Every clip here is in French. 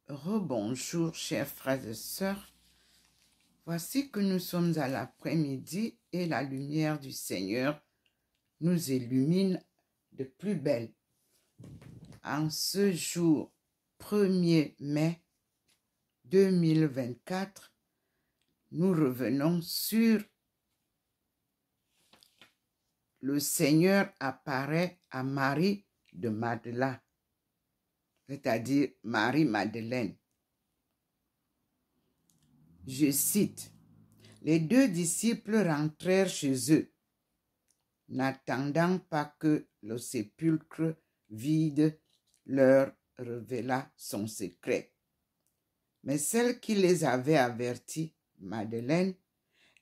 Rebonjour, chers frères et sœurs. Voici que nous sommes à l'après-midi et la lumière du Seigneur nous illumine de plus belle. En ce jour 1er mai 2024, nous revenons sur le Seigneur apparaît à Marie de Magdala, c'est-à-dire Marie-Madeleine. Je cite, « Les deux disciples rentrèrent chez eux, n'attendant pas que le sépulcre vide leur révéla son secret. Mais celle qui les avait avertis, Madeleine,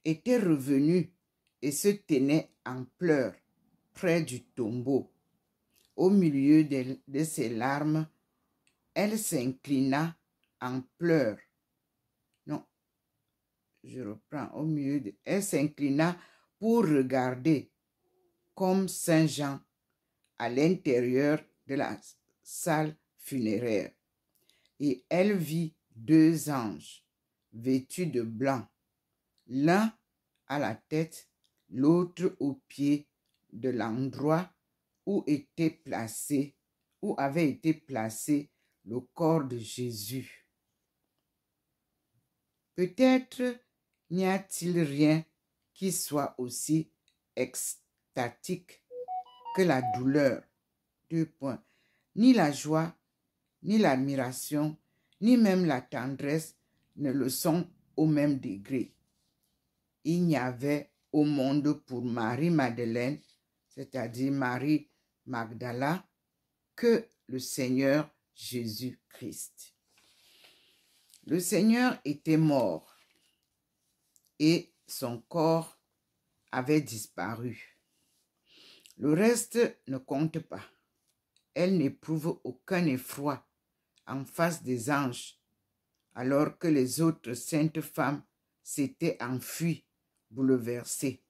était revenue et se tenait en pleurs près du tombeau. Au milieu de ses larmes, elle s'inclina en pleurs. Elle s'inclina pour regarder comme Saint Jean à l'intérieur de la salle funéraire. Et elle vit deux anges vêtus de blanc, l'un à la tête, l'autre aux pieds de l'endroit où avait été placé le corps de Jésus. Peut-être n'y a-t-il rien qui soit aussi extatique que la douleur. Ni la joie, ni l'admiration, ni même la tendresse ne le sont au même degré. Il n'y avait au monde pour Marie-Madeleine, c'est-à-dire Marie Magdala, que le Seigneur Jésus-Christ. Le Seigneur était mort et son corps avait disparu. Le reste ne compte pas. Elle n'éprouve aucun effroi en face des anges, alors que les autres saintes femmes s'étaient enfuies, bouleversées.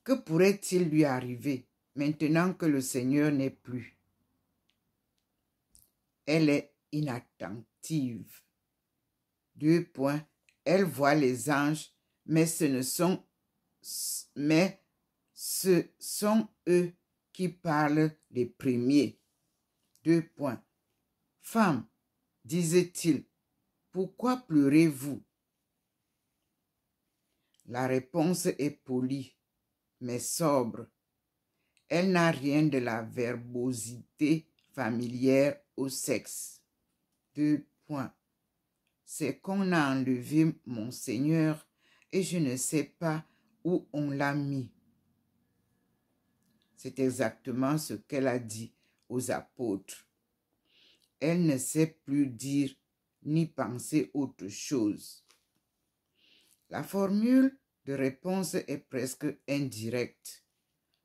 Que pourrait-il lui arriver maintenant que le Seigneur n'est plus? Elle est inattentive. Elle voit les anges, mais ce sont eux qui parlent les premiers. Femme, disait-il, pourquoi pleurez-vous? La réponse est polie, mais sobre. Elle n'a rien de la verbosité familière au sexe. C'est qu'on a enlevé mon Seigneur et je ne sais pas où on l'a mis. C'est exactement ce qu'elle a dit aux apôtres. Elle ne sait plus dire ni penser autre chose. La formule de réponse est presque indirecte,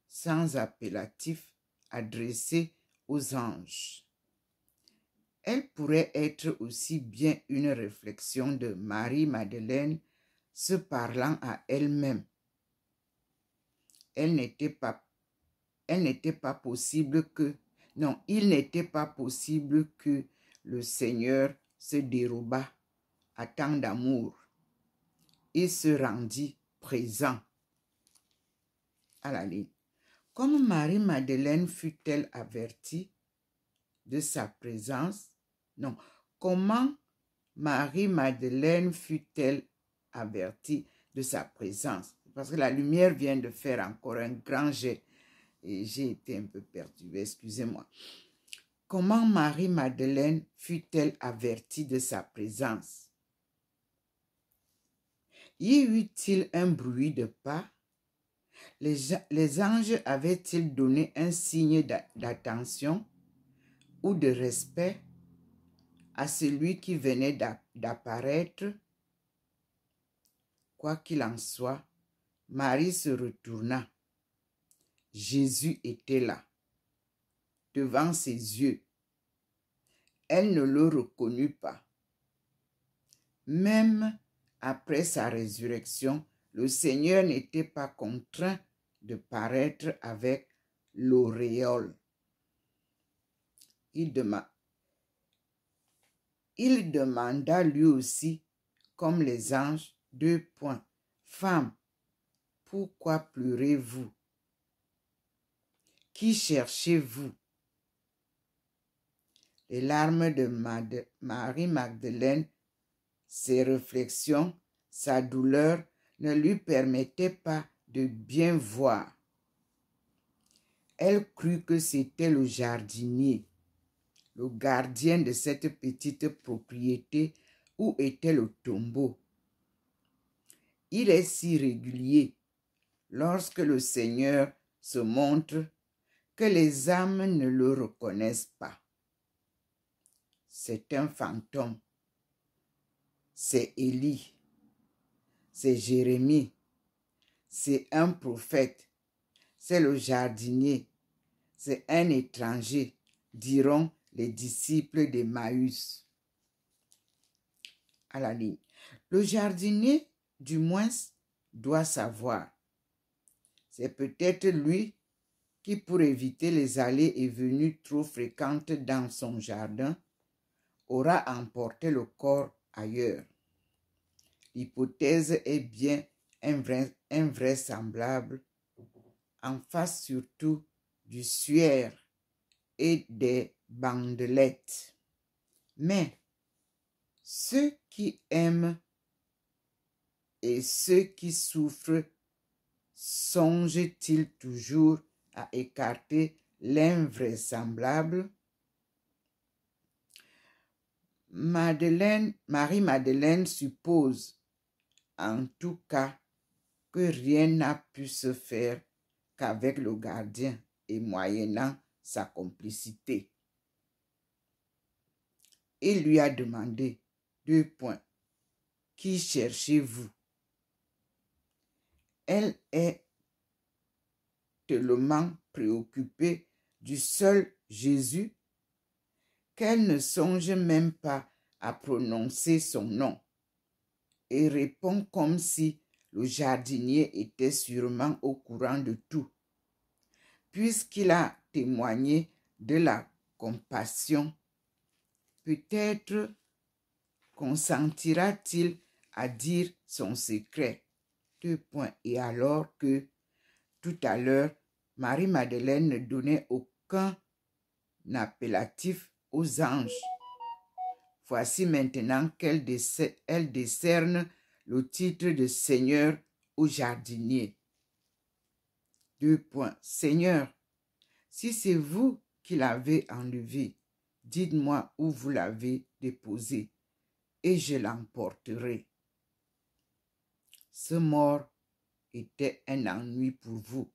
sans appellatif adressé aux anges. Elle pourrait être aussi bien une réflexion de Marie-Madeleine se parlant à elle-même. Il n'était pas possible que le Seigneur se dérobât à tant d'amour et se rendit présent. À la ligne. Comme Marie-Madeleine fut-elle avertie de sa présence? Non. Comment Marie-Madeleine fut-elle avertie de sa présence? Parce que la lumière vient de faire encore un grand jet et j'ai été un peu perturbée, excusez-moi. Comment Marie-Madeleine fut-elle avertie de sa présence? Y eut-il un bruit de pas? Les anges avaient-ils donné un signe d'attention ou de respect à celui qui venait d'apparaître? Quoi qu'il en soit, Marie se retourna. Jésus était là, devant ses yeux. Elle ne le reconnut pas. Même après sa résurrection, le Seigneur n'était pas contraint de paraître avec l'auréole. Il demanda lui aussi, comme les anges, 2 points. Femme, pourquoi pleurez-vous? Qui cherchez-vous? Les larmes de Marie-Magdeleine, ses réflexions, sa douleur ne lui permettaient pas de bien voir. Elle crut que c'était le jardinier, le gardien de cette petite propriété où était le tombeau. Il est si régulier lorsque le Seigneur se montre que les âmes ne le reconnaissent pas. C'est un fantôme. C'est Élie. C'est Jérémie. C'est un prophète. C'est le jardinier. C'est un étranger, diront les disciples d'Emmaüs. À la ligne. Le jardinier, du moins, doit savoir. C'est peut-être lui qui, pour éviter les allées et venues trop fréquentes dans son jardin, aura emporté le corps ailleurs. L'hypothèse est bien invraisemblable, en face surtout du suaire et des bandelettes. Mais ceux qui aiment et ceux qui souffrent songent-ils toujours à écarter l'invraisemblable? Marie-Madeleine suppose, en tout cas, que rien n'a pu se faire qu'avec le gardien et moyennant sa complicité. Il lui a demandé 2 points. Qui cherchez-vous? Elle est tellement préoccupée du seul Jésus qu'elle ne songe même pas à prononcer son nom et répond comme si le jardinier était sûrement au courant de tout, puisqu'il a témoigné de la compassion. Peut-être consentira-t-il à dire son secret. 2 points. Et alors que, tout à l'heure, Marie-Madeleine ne donnait aucun appellatif aux anges. Voici maintenant qu'elle décerne le titre de Seigneur au jardinier. 2 points. Seigneur, si c'est vous qui l'avez enlevé, dites-moi où vous l'avez déposé et je l'emporterai. Ce mort était un ennui pour vous.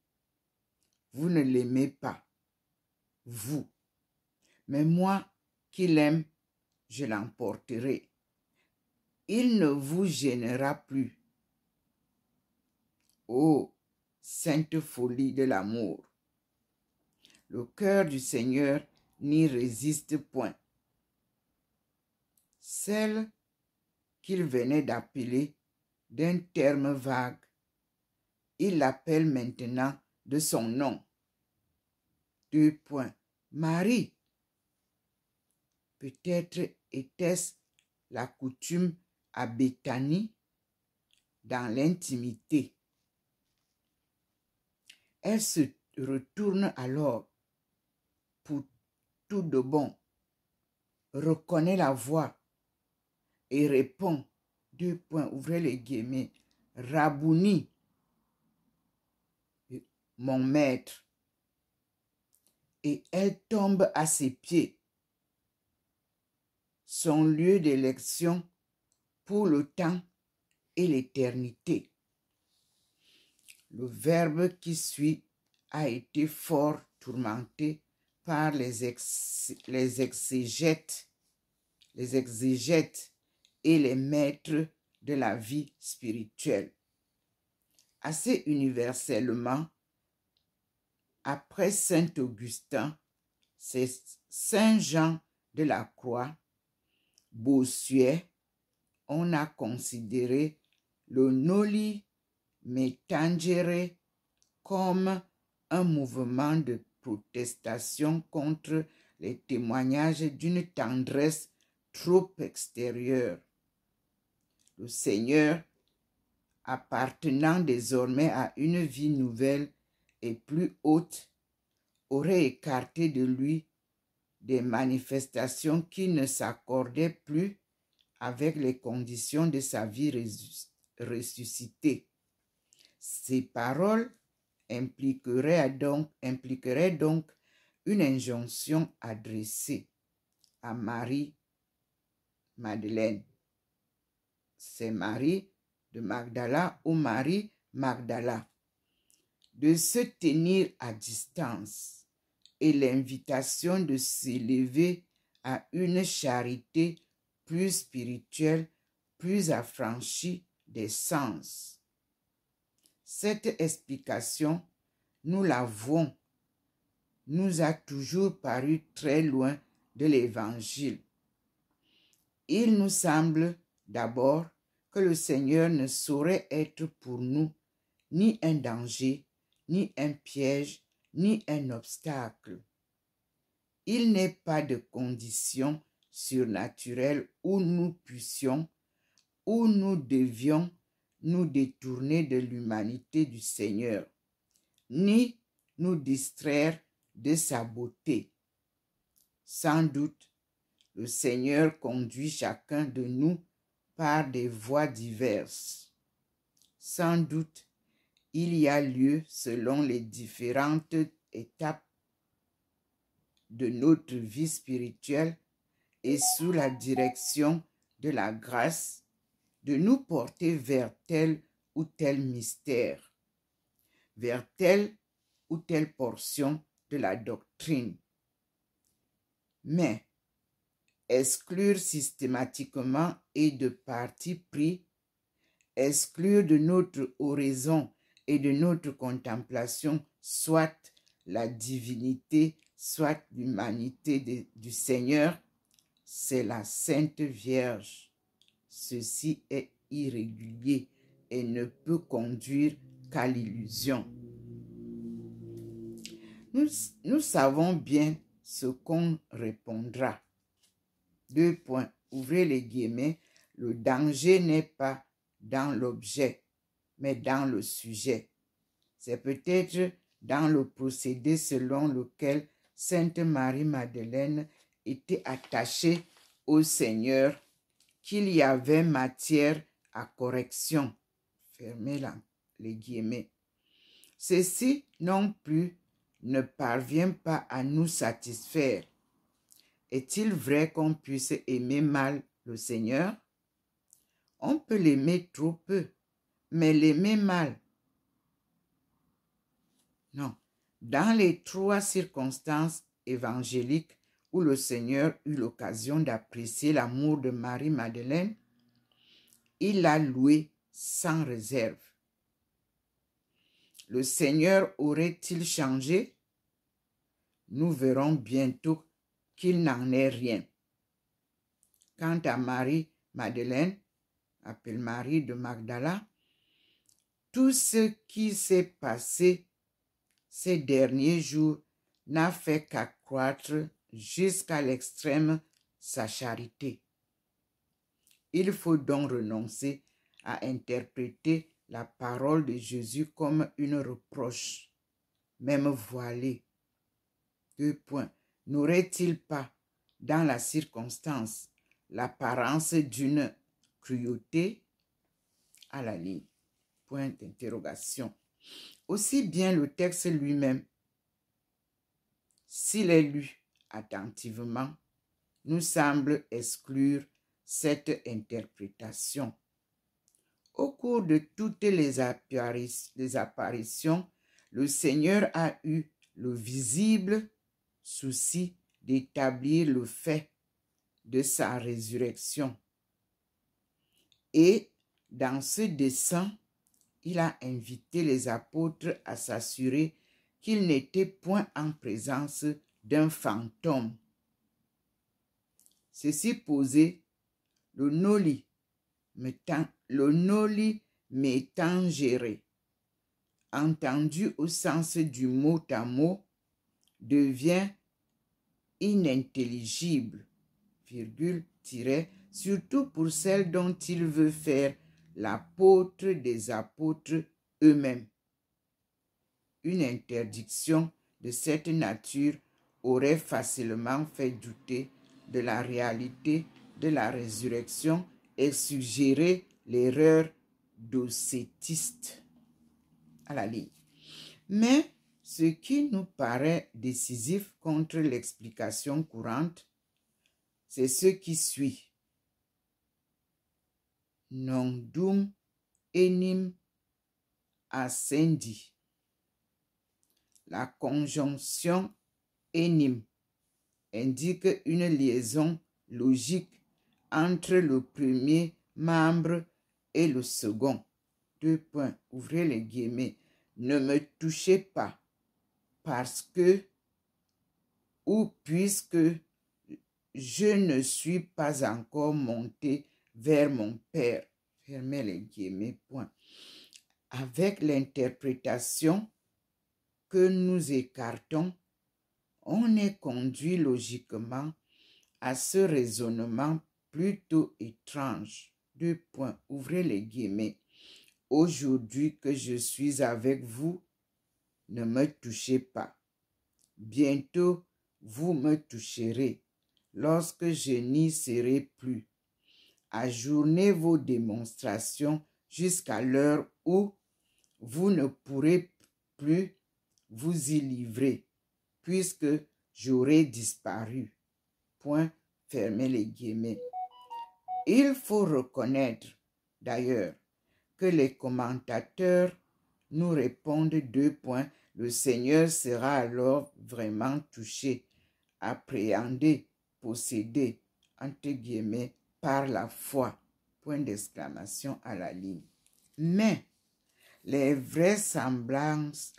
Vous ne l'aimez pas, vous. Mais moi qui l'aime, je l'emporterai. Il ne vous gênera plus. Ô sainte folie de l'amour! Le cœur du Seigneur n'y résiste point. Celle qu'il venait d'appeler d'un terme vague, il l'appelle maintenant de son nom. 2 points. Marie. Peut-être était-ce la coutume à Béthanie, dans l'intimité. Elle se retourne alors pour tout de bon, reconnaît la voix et répond, 2 points, ouvrez les guillemets, Rabouni, mon maître. Et elle tombe à ses pieds. Son lieu d'élection pour le temps et l'éternité. Le verbe qui suit a été fort tourmenté par les exégètes et les maîtres de la vie spirituelle. Assez universellement, après Saint Augustin, c'est Saint Jean de la Croix, Bossuet, on a considéré le Noli me tangere comme un mouvement de protestation contre les témoignages d'une tendresse trop extérieur. Le Seigneur, appartenant désormais à une vie nouvelle et plus haute, aurait écarté de lui des manifestations qui ne s'accordaient plus avec les conditions de sa vie ressuscitée. Ces paroles impliqueraient donc une injonction adressée à Marie-Madeleine. C'est Marie de Magdala ou Marie Magdala, de se tenir à distance et l'invitation de s'élever à une charité plus spirituelle, plus affranchie des sens. Cette explication, nous l'avouons, nous a toujours paru très loin de l'Évangile. Il nous semble d'abord que le Seigneur ne saurait être pour nous ni un danger, ni un piège, ni un obstacle. Il n'est pas de condition surnaturelle où nous puissions, où nous devions nous détourner de l'humanité du Seigneur, ni nous distraire de sa beauté. Sans doute, le Seigneur conduit chacun de nous par des voies diverses. Sans doute, il y a lieu, selon les différentes étapes de notre vie spirituelle et sous la direction de la grâce, de nous porter vers tel ou tel mystère, vers telle ou telle portion de la doctrine. Mais exclure systématiquement et de parti pris, exclure de notre oraison et de notre contemplation soit la divinité, soit l'humanité du Seigneur, c'est la Sainte Vierge. Ceci est irrégulier et ne peut conduire qu'à l'illusion. Nous savons bien ce qu'on répondra. 2 points, ouvrez les guillemets, le danger n'est pas dans l'objet, mais dans le sujet. C'est peut-être dans le procédé selon lequel Sainte Marie-Madeleine était attachée au Seigneur qu'il y avait matière à correction. Fermez les guillemets. Ceci non plus ne parvient pas à nous satisfaire. Est-il vrai qu'on puisse aimer mal le Seigneur? On peut l'aimer trop peu, mais l'aimer mal. Non. Dans les 3 circonstances évangéliques où le Seigneur eut l'occasion d'apprécier l'amour de Marie-Madeleine, il l'a loué sans réserve. Le Seigneur aurait-il changé? Nous verrons bientôt qu'il n'en est rien. Quant à Marie-Madeleine, appelée Marie de Magdala, tout ce qui s'est passé ces derniers jours n'a fait qu'accroître jusqu'à l'extrême sa charité. Il faut donc renoncer à interpréter la parole de Jésus comme une reproche, même voilée. 2 points. N'aurait-il pas, dans la circonstance, l'apparence d'une cruauté? À la ligne. Point d'interrogation. Aussi bien le texte lui-même, s'il est lu attentivement, nous semble exclure cette interprétation. Au cours de toutes les apparitions, le Seigneur a eu le visible souci d'établir le fait de sa résurrection. Et dans ce dessein, il a invité les apôtres à s'assurer qu'ils n'étaient point en présence d'un fantôme. Ceci posé, le noli me tangere, entendu au sens du mot à mot, devient inintelligible, surtout pour celle dont il veut faire l'apôtre des apôtres eux-mêmes. Une interdiction de cette nature aurait facilement fait douter de la réalité de la résurrection et suggéré l'erreur docétiste à la ligne. Mais ce qui nous paraît décisif contre l'explication courante, c'est ce qui suit. Non dum enim ascendi. La conjonction enim indique une liaison logique entre le premier membre et le second. Deux points, ouvrez les guillemets. Ne me touchez pas, parce que ou puisque je ne suis pas encore monté vers mon Père. Fermez les guillemets, point. Avec l'interprétation que nous écartons, on est conduit logiquement à ce raisonnement plutôt étrange. Deux points, ouvrez les guillemets. Aujourd'hui que je suis avec vous, ne me touchez pas. Bientôt, vous me toucherez lorsque je n'y serai plus. Ajournez vos démonstrations jusqu'à l'heure où vous ne pourrez plus vous y livrer, puisque j'aurai disparu. Point, fermez les guillemets. Il faut reconnaître, d'ailleurs, que les commentateurs nous répondent deux points. Le Seigneur sera alors vraiment touché, appréhendé, possédé, entre guillemets, par la foi. Point d'exclamation à la ligne. Mais les vraies semblances,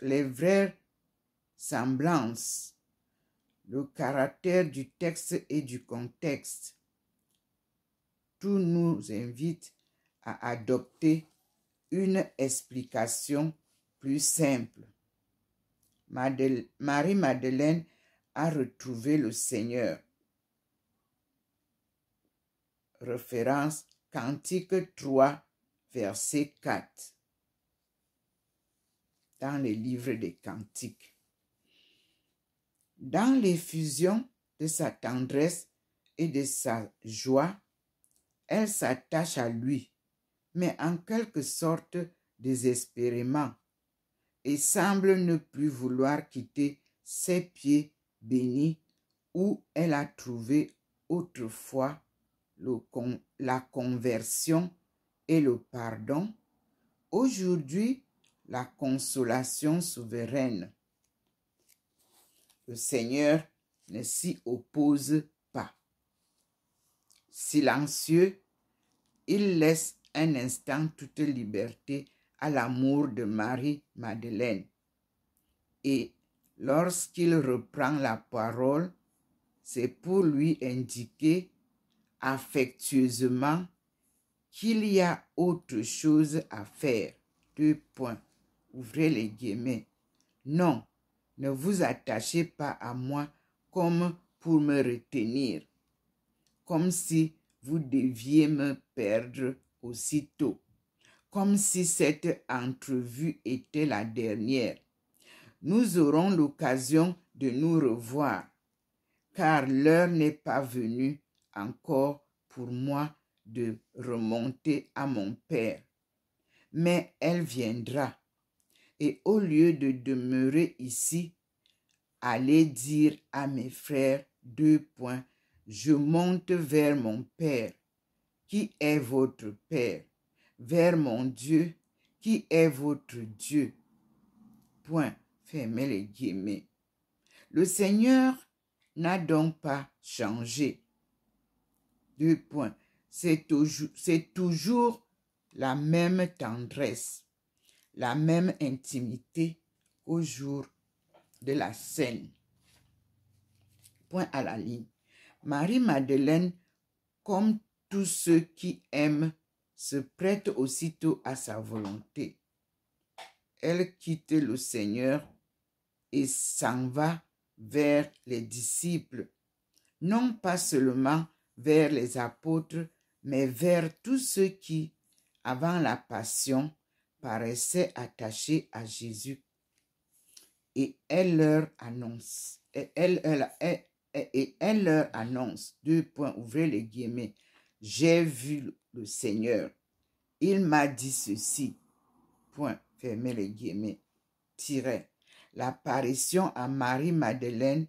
le caractère du texte et du contexte, tout nous invite à adopter une explication plus simple. Marie-Madeleine a retrouvé le Seigneur. Référence Cantique 3, verset 4. Dans les livres des Cantiques. Dans l'effusion de sa tendresse et de sa joie, elle s'attache à lui, mais en quelque sorte désespérément, et semble ne plus vouloir quitter ses pieds bénis où elle a trouvé autrefois la conversion et le pardon, aujourd'hui la consolation souveraine. Le Seigneur ne s'y oppose pas. Silencieux, il laisse un instant toute liberté à l'amour de Marie-Madeleine. Et lorsqu'il reprend la parole, c'est pour lui indiquer affectueusement qu'il y a autre chose à faire. Deux points. Ouvrez les guillemets. Non, ne vous attachez pas à moi comme pour me retenir, comme si vous deviez me perdre aussitôt, comme si cette entrevue était la dernière. Nous aurons l'occasion de nous revoir, car l'heure n'est pas venue encore pour moi de remonter à mon Père. Mais elle viendra, et au lieu de demeurer ici, allez dire à mes frères, deux points, je monte vers mon Père, qui est votre Père, vers mon Dieu, qui est votre Dieu. Point, fermez les guillemets. Le Seigneur n'a donc pas changé. Deux points, c'est toujours la même tendresse, la même intimité au jour de la scène. Point à la ligne. Marie-Madeleine, comme tous ceux qui aiment, se prête aussitôt à sa volonté. Elle quitte le Seigneur et s'en va vers les disciples, non pas seulement vers les apôtres, mais vers tous ceux qui, avant la passion, paraissaient attachés à Jésus. Et elle leur annonce, elle leur annonce, ouvrez les guillemets, j'ai vu le Seigneur. Il m'a dit ceci, fermez les guillemets, l'apparition à Marie-Madeleine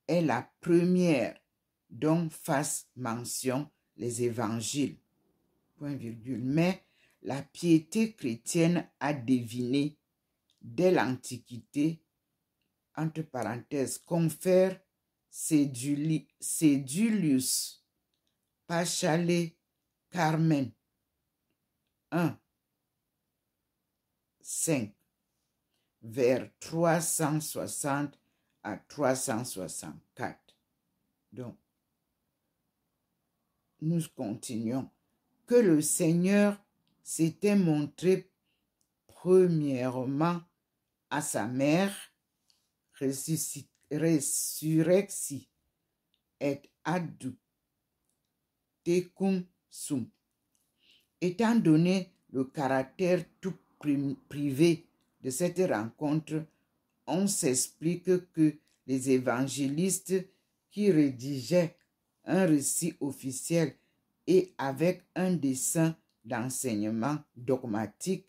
est la première dont fassent mention les évangiles, mais la piété chrétienne a deviné dès l'Antiquité, entre parenthèses, confère Cédulius Paschale Carmen 1, 5, vers 360 à 364. Donc, nous continuons. Que le Seigneur s'était montré premièrement à sa mère, resurrexi et adductecum sum. Étant donné le caractère tout privé de cette rencontre, on s'explique que les évangélistes qui rédigeaient un récit officiel et avec un dessein d'enseignement dogmatique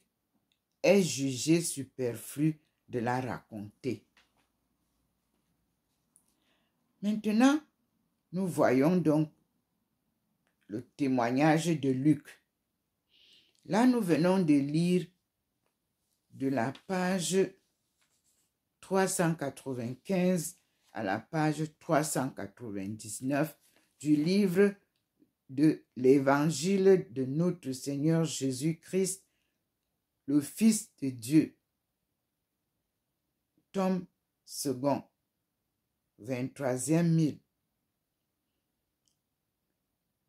aient jugé superflu de la raconter. Maintenant, nous voyons donc le témoignage de Luc. Là, nous venons de lire de la page 395 à la page 399 du livre de l'Évangile de notre Seigneur Jésus-Christ, le Fils de Dieu, tome 2, 23e 1000,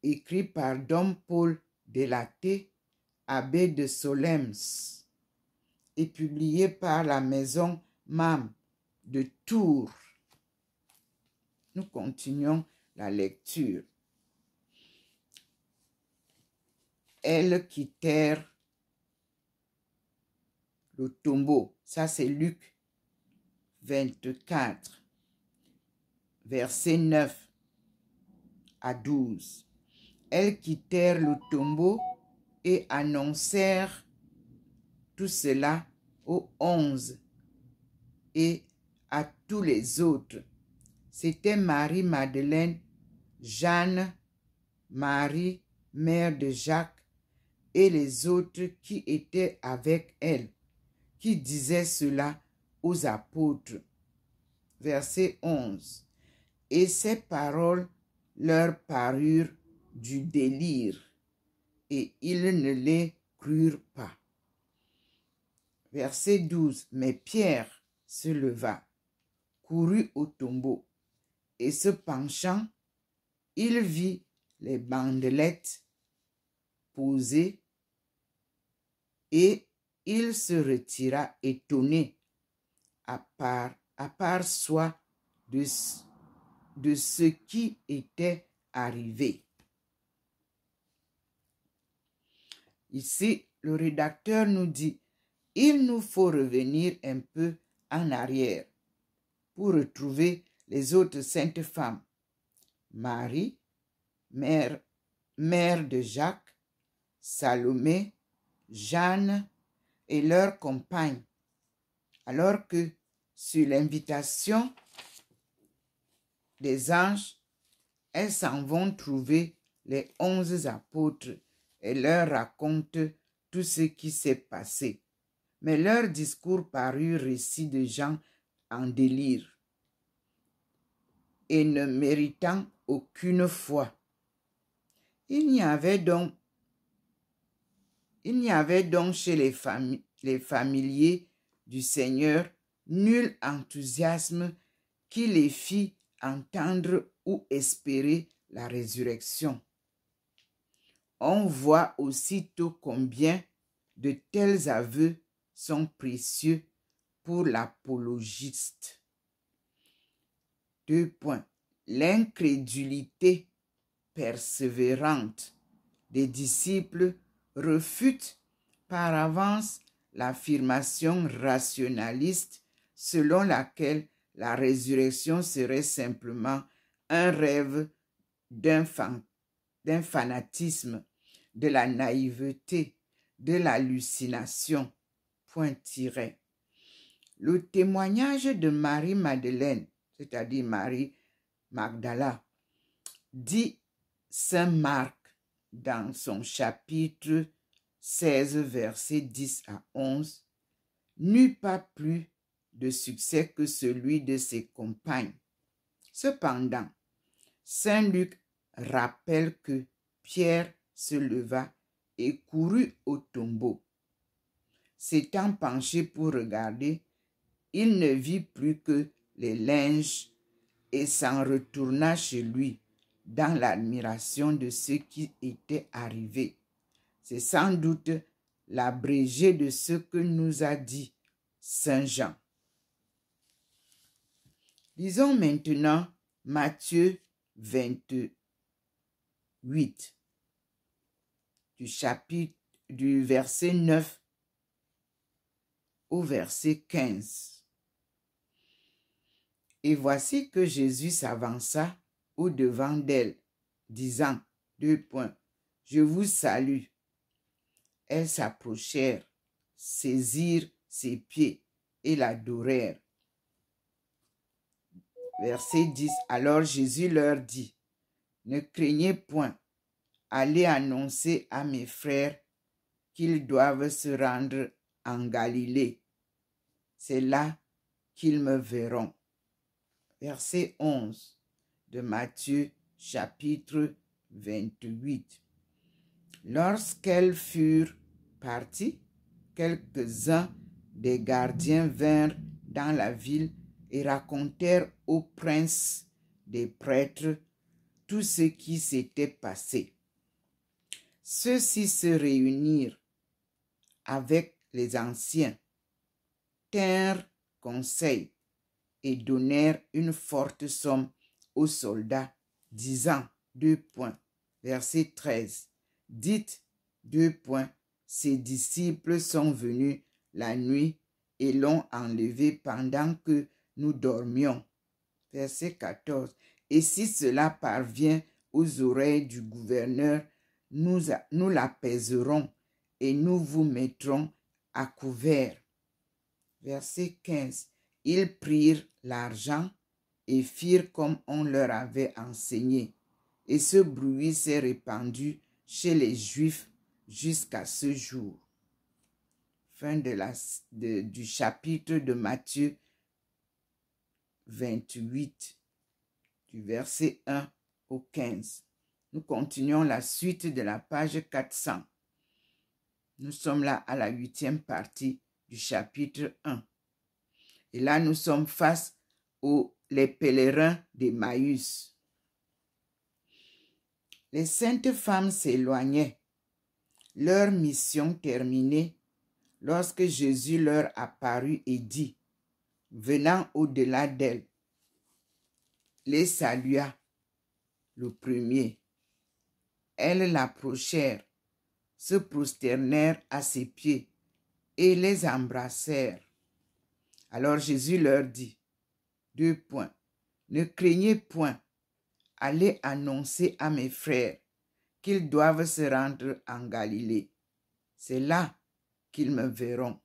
écrit par Dom Paul Delatte, abbé de Solesmes, et publié par la maison Mam de Tours. Nous continuons la lecture. Elles quittèrent le tombeau. Ça, c'est Luc 24, versets 9 à 12. Elles quittèrent le tombeau et annoncèrent tout cela aux 11 et à tous les autres. C'était Marie-Madeleine, Jeanne, Marie, mère de Jacques, et les autres qui étaient avec elle, qui disaient cela aux apôtres. Verset 11. Et ces paroles leur parurent du délire, et ils ne les crurent pas. Verset 12. Mais Pierre se leva, courut au tombeau, et se penchant, il vit les bandelettes posées, et il se retira étonné à part soi de ce qui était arrivé. Ici, le rédacteur nous dit, il nous faut revenir un peu en arrière pour retrouver les autres saintes femmes. Marie, mère de Jacques, Salomé, Jeanne et leurs compagnes, alors que sur l'invitation des anges, elles s'en vont trouver les 11 apôtres et leur racontent tout ce qui s'est passé. Mais leur discours parut récit de gens en délire et ne méritant aucune foi. Il n'y avait donc chez les familiers du Seigneur nul enthousiasme qui les fit entendre ou espérer la résurrection. On voit aussitôt combien de tels aveux sont précieux pour l'apologiste. 2 points. L'incrédulité persévérante des disciples refute par avance l'affirmation rationaliste selon laquelle la résurrection serait simplement un rêve d'un fanatisme, de la naïveté, de l'hallucination. Point-tiret. Le témoignage de Marie-Madeleine, c'est-à-dire Marie Magdala, dit Saint Marc dans son chapitre 16, versets 10 à 11, n'eut pas plus de succès que celui de ses compagnes. Cependant, Saint Luc rappelle que Pierre se leva et courut au tombeau. S'étant penché pour regarder, il ne vit plus que les linges et s'en retourna chez lui dans l'admiration de ce qui était arrivé. C'est sans doute l'abrégé de ce que nous a dit Saint Jean. Lisons maintenant Matthieu 28, du verset 9 au verset 15. Et voici que Jésus s'avança au-devant d'elle, disant, : Je vous salue. Elles s'approchèrent, saisirent ses pieds et l'adorèrent. Verset 10. Alors Jésus leur dit, ne craignez point, allez annoncer à mes frères qu'ils doivent se rendre en Galilée. C'est là qu'ils me verront. Verset 11 de Matthieu chapitre 28. Lorsqu'elles furent parties, quelques-uns des gardiens vinrent dans la ville et racontèrent au prince des prêtres tout ce qui s'était passé. Ceux-ci se réunirent avec les anciens, tinrent conseil et donnèrent une forte somme aux soldats, disant, verset 13, dites, ses disciples sont venus la nuit et l'ont enlevé pendant que nous dormions. Verset 14, et si cela parvient aux oreilles du gouverneur, nous l'apaiserons et nous vous mettrons à couvert. Verset 15, ils prirent l'argent et firent comme on leur avait enseigné. Et ce bruit s'est répandu chez les Juifs jusqu'à ce jour. Fin du chapitre de Matthieu 28, du verset 1 au 15. Nous continuons la suite de la page 400. Nous sommes là à la 8e partie du chapitre 1. Et là, nous sommes face les pèlerins d'Emmaüs. Les saintes femmes s'éloignaient, leur mission terminée, lorsque Jésus leur apparut et dit, venant au-delà d'elles, les salua le premier. Elles l'approchèrent, se prosternèrent à ses pieds et les embrassèrent. Alors Jésus leur dit, ne craignez point, allez annoncer à mes frères qu'ils doivent se rendre en Galilée. C'est là qu'ils me verront.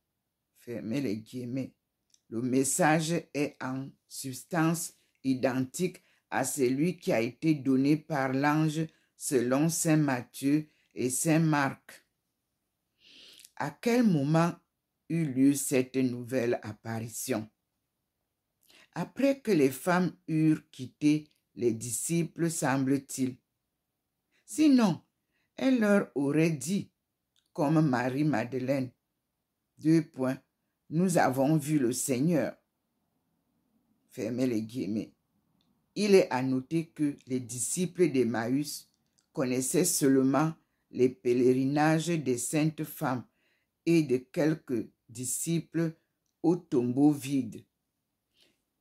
Fermez les guillemets. Le message est en substance identique à celui qui a été donné par l'ange selon saint Matthieu et saint Marc. À quel moment eut lieu cette nouvelle apparition? Après que les femmes eurent quitté les disciples, semble-t-il. Sinon, elle leur aurait dit, comme Marie-Madeleine, nous avons vu le Seigneur. Fermez les guillemets. Il est à noter que les disciples d'Emmaüs connaissaient seulement les pèlerinages des saintes femmes et de quelques disciples au tombeau vide.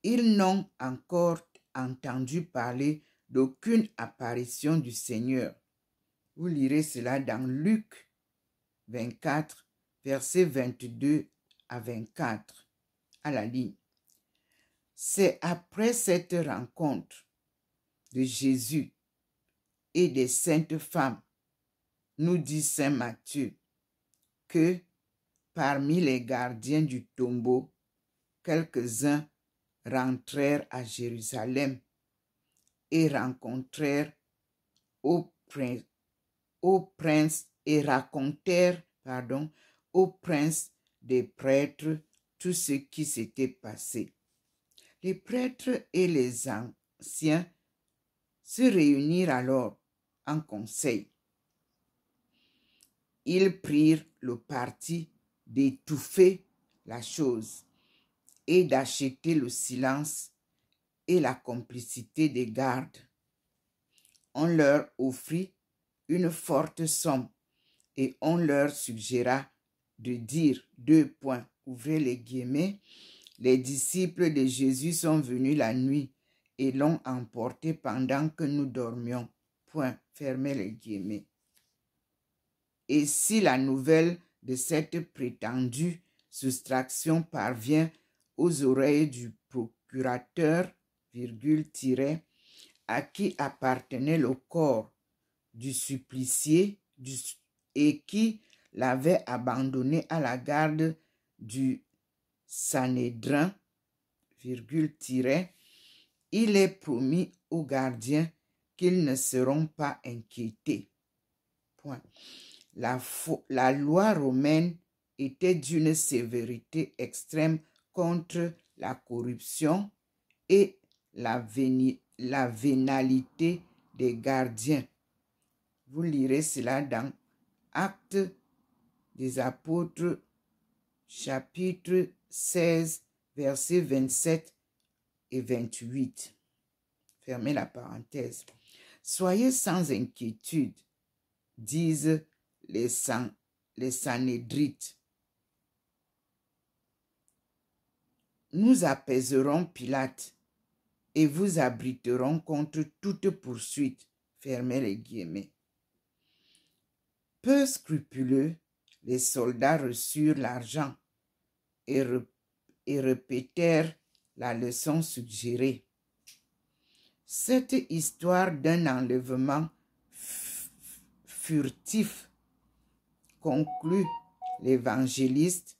Ils n'ont encore entendu parler d'aucune apparition du Seigneur. Vous lirez cela dans Luc 24, versets 22 à 24, à la ligne. C'est après cette rencontre de Jésus et des saintes femmes, nous dit saint Matthieu, que parmi les gardiens du tombeau, quelques-uns rentrèrent à Jérusalem et rencontrèrent au prince et racontèrent au prince des prêtres tout ce qui s'était passé. Les prêtres et les anciens se réunirent alors en conseil. Ils prirent le parti d'étouffer la chose et d'acheter le silence et la complicité des gardes. On leur offrit une forte somme et on leur suggéra de dire ouvrez les guillemets, les disciples de Jésus sont venus la nuit et l'ont emporté pendant que nous dormions. Fermez les guillemets. Et si la nouvelle de cette prétendue soustraction parvient aux oreilles du procurateur, à qui appartenait le corps du supplicié et qui l'avait abandonné à la garde du Sanhédrin, il est promis aux gardiens qu'ils ne seront pas inquiétés. La loi romaine était d'une sévérité extrême contre la corruption et la vénalité des gardiens. Vous lirez cela dans Actes des Apôtres, chapitre 16, versets 27 et 28. Fermez la parenthèse. Soyez sans inquiétude, disent les Sanhédrites. Nous apaiserons Pilate et vous abriterons contre toute poursuite. Fermez les guillemets. Peu scrupuleux, les soldats reçurent l'argent et répétèrent la leçon suggérée. Cette histoire d'un enlèvement furtif, conclut l'évangéliste,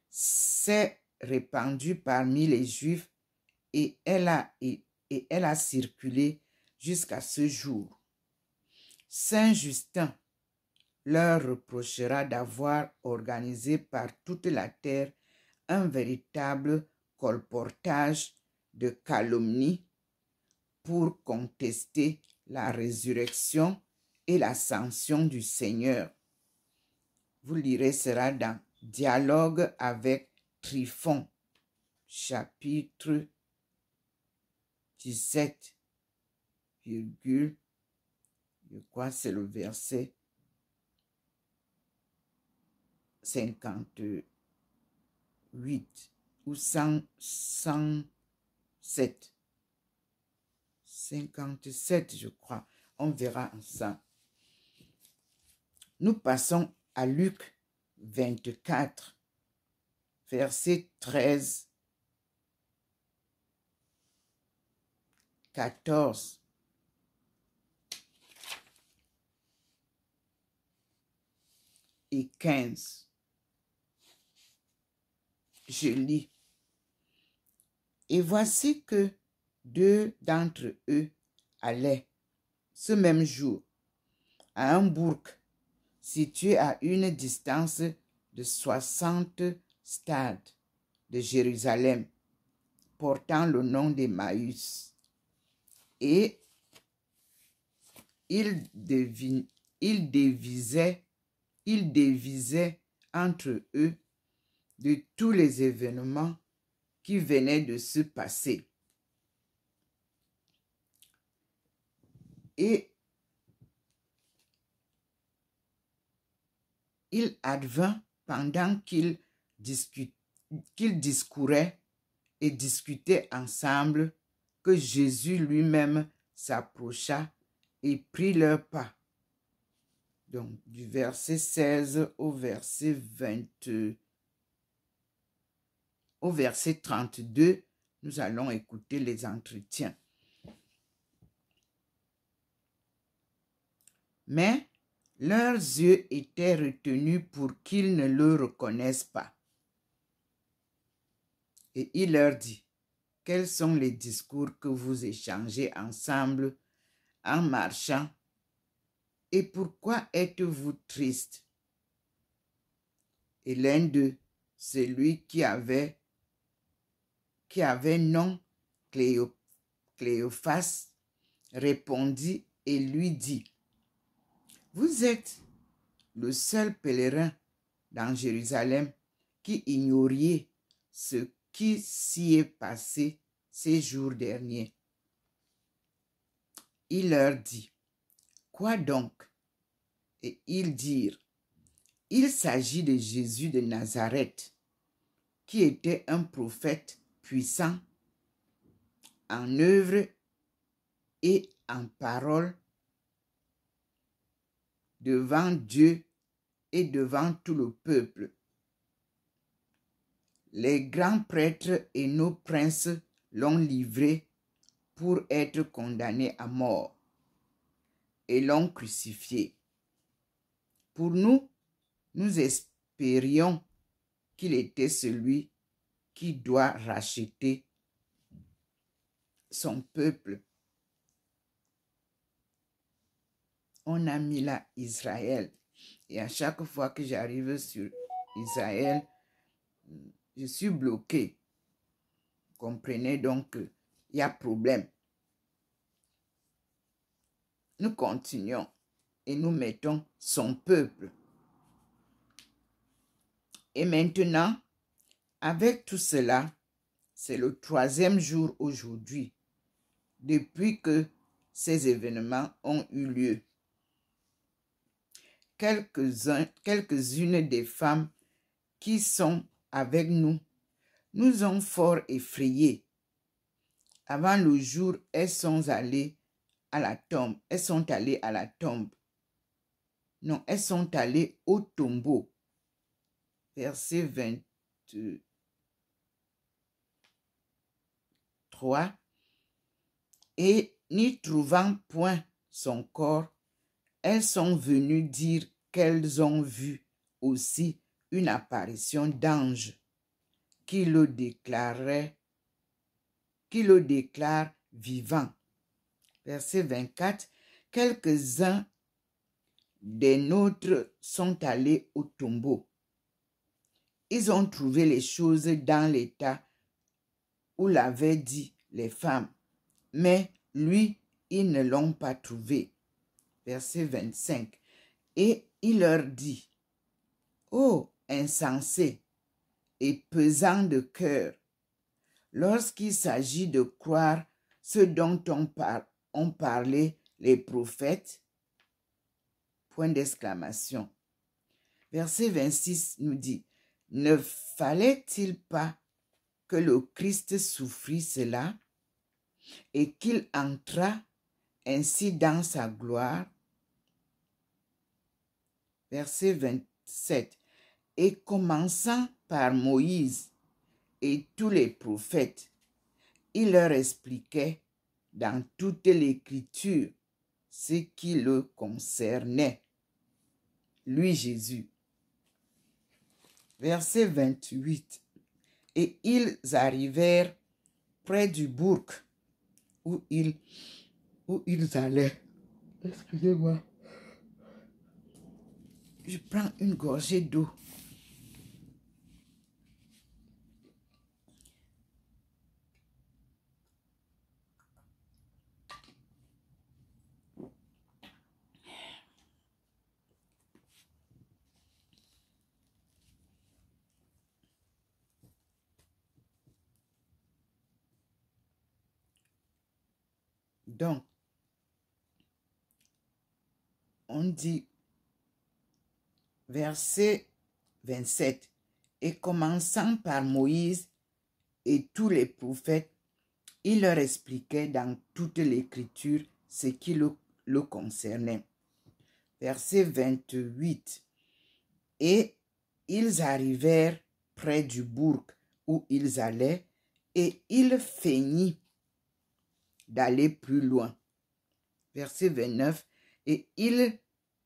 s'est répandue parmi les Juifs et elle a circulé jusqu'à ce jour. Saint Justin leur reprochera d'avoir organisé par toute la terre un véritable colportage de calomnie pour contester la résurrection et l'ascension du Seigneur. Vous lirez cela dans Dialogue avec Tryphon, chapitre 17, je crois c'est le verset 58 ou 107. 57, je crois. On verra ensemble. Nous passons à Luc 24, verset 13, 14. Et 15. Je lis. Et voici que 2 d'entre eux allaient, ce même jour, à un bourg situé à une distance de 60 stades de Jérusalem, portant le nom d'Emmaüs. Et ils dévisaient entre eux de tous les événements qui venaient de se passer. Et il advint pendant qu'ils discouraient et discutaient ensemble que Jésus lui-même s'approcha et prit leur pas. Donc, du verset 16 au verset 32, nous allons écouter les entretiens. Mais leurs yeux étaient retenus pour qu'ils ne le reconnaissent pas. Et il leur dit, « Quels sont les discours que vous échangez ensemble en marchant? Et pourquoi êtes-vous triste? » Et l'un d'eux, celui qui avait nom Cléophas, répondit et lui dit, « Vous êtes le seul pèlerin dans Jérusalem qui ignoriez ce qui s'y est passé ces jours derniers. » Il leur dit, « Quoi donc? » Et ils dirent, « Il s'agit de Jésus de Nazareth, qui était un prophète puissant en œuvre et en parole devant Dieu et devant tout le peuple. Les grands prêtres et nos princes l'ont livré pour être condamné à mort et l'ont crucifié. Pour nous, nous espérions qu'il était celui qui doit racheter son peuple. On a mis là Israël. Et à chaque fois que j'arrive sur Israël, je suis bloqué. Comprenez donc qu'il y a problème. Nous continuons et nous mettons son peuple. Et maintenant, avec tout cela, c'est le 3e jour aujourd'hui, depuis que ces événements ont eu lieu. Quelques-unes des femmes qui sont avec nous nous ont fort effrayés. Avant le jour, elles sont allées à la tombe. Elles sont allées à la tombe. Non, elles sont allées au tombeau. Verset 23. Et n'y trouvant point son corps, elles sont venues dire qu'elles ont vu aussi une apparition d'ange qui le déclare vivant. Verset 24. Quelques-uns des nôtres sont allés au tombeau. Ils ont trouvé les choses dans l'état où l'avaient dit les femmes, mais lui, ils ne l'ont pas trouvé. Verset 25. Et il leur dit, « Ô insensés et pesants de cœur, lorsqu'il s'agit de croire ce dont ont parlé les prophètes, » point d'exclamation. Verset 26 nous dit, « Ne fallait-il pas que le Christ souffrit cela et qu'il entrât ainsi dans sa gloire? » Verset 27. « Et commençant par Moïse et tous les prophètes, il leur expliquait dans toute l'Écriture ce qui le concernait, lui Jésus. » Verset 28. « Et ils arrivèrent près du bourg où ils allaient. » Excusez-moi. Je prends une gorgée d'eau. Donc, on dit, verset 27, « Et commençant par Moïse et tous les prophètes, il leur expliquait dans toute l'Écriture ce qui le concernait. Verset 28. Et ils arrivèrent près du bourg où ils allaient, et il feignit d'aller plus loin. Verset 29. Et ils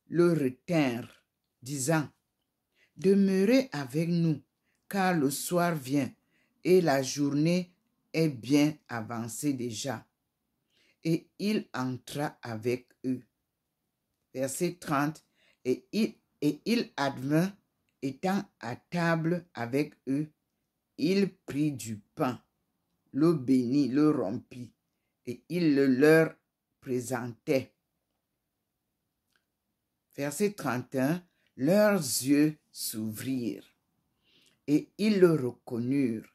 le retinrent, disant, demeurez avec nous, car le soir vient, et la journée est bien avancée déjà. Et il entra avec eux. Verset 30. Et il advint, étant à table avec eux, il prit du pain, le bénit, le rompit, et il le leur présentait. Verset 31, leurs yeux s'ouvrirent, et ils le reconnurent,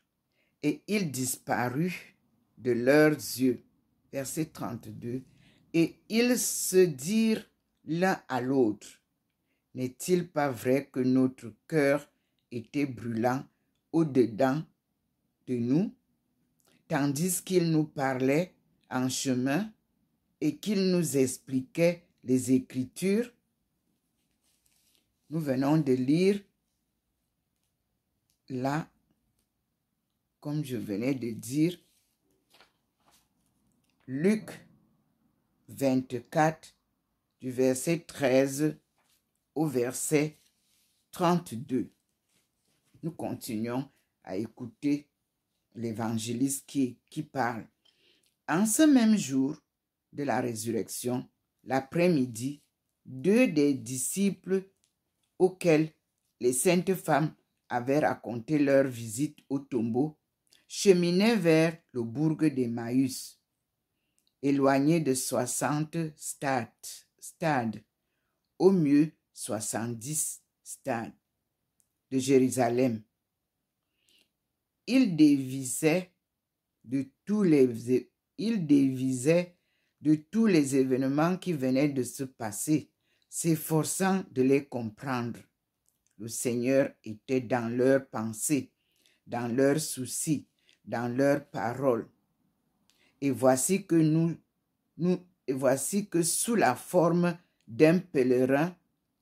et il disparut de leurs yeux. Verset 32, et ils se dirent l'un à l'autre, n'est-il pas vrai que notre cœur était brûlant au-dedans de nous, tandis qu'il nous parlait en chemin et qu'il nous expliquait les Écritures? Nous venons de lire là, comme je venais de dire, Luc 24, du verset 13 au verset 32. Nous continuons à écouter l'évangéliste qui parle. En ce même jour de la résurrection, l'après-midi, 2 des disciples auxquels les saintes femmes avaient raconté leur visite au tombeau cheminaient vers le bourg d'Emmaüs, éloigné de 60 stades, au mieux 70 stades de Jérusalem. Ils dévisaient de tous les événements qui venaient de se passer, s'efforçant de les comprendre. Le Seigneur était dans leurs pensées, dans leurs soucis, dans leurs paroles. Et voici que sous la forme d'un pèlerin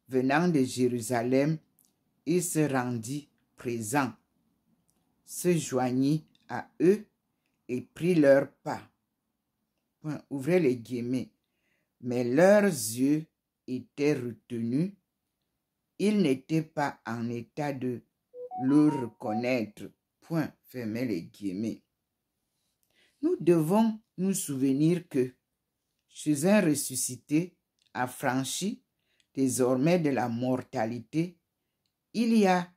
venant de Jérusalem, il se rendit présent, se joignit à eux et prit leur pas. Ouvrez les guillemets. Mais leurs yeux étaient retenus. Ils n'étaient pas en état de le reconnaître. Fermez les guillemets. Nous devons nous souvenir que chez un ressuscité affranchi désormais de la mortalité, il y a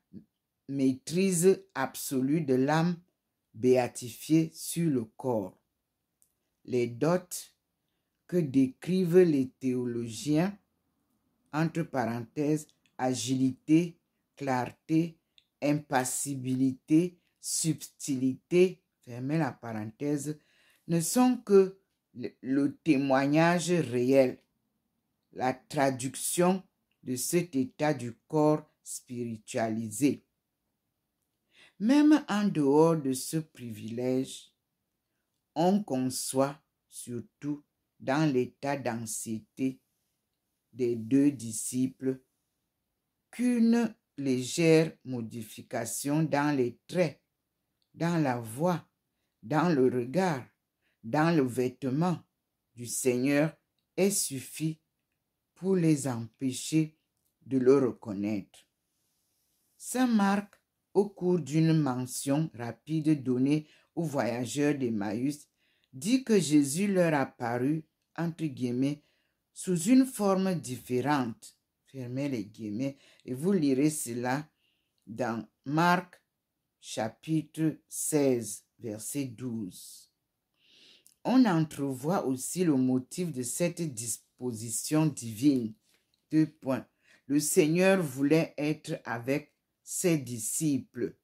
maîtrise absolue de l'âme béatifiée sur le corps. Les dots que décrivent les théologiens, entre parenthèses, agilité, clarté, impassibilité, subtilité, fermez la parenthèse, ne sont que le témoignage réel, la traduction de cet état du corps spiritualisé. Même en dehors de ce privilège, on conçoit, surtout dans l'état d'anxiété des 2 disciples, qu'une légère modification dans les traits, dans la voix, dans le regard, dans le vêtement du Seigneur ait suffi pour les empêcher de le reconnaître. Saint Marc, au cours d'une mention rapide donnée aux voyageurs d'Emmaüs, dit que Jésus leur apparut, entre guillemets, sous une forme différente, fermez les guillemets, et vous lirez cela dans Marc chapitre 16, verset 12. On entrevoit aussi le motif de cette disposition divine. 2 points. Le Seigneur voulait être avec ses disciples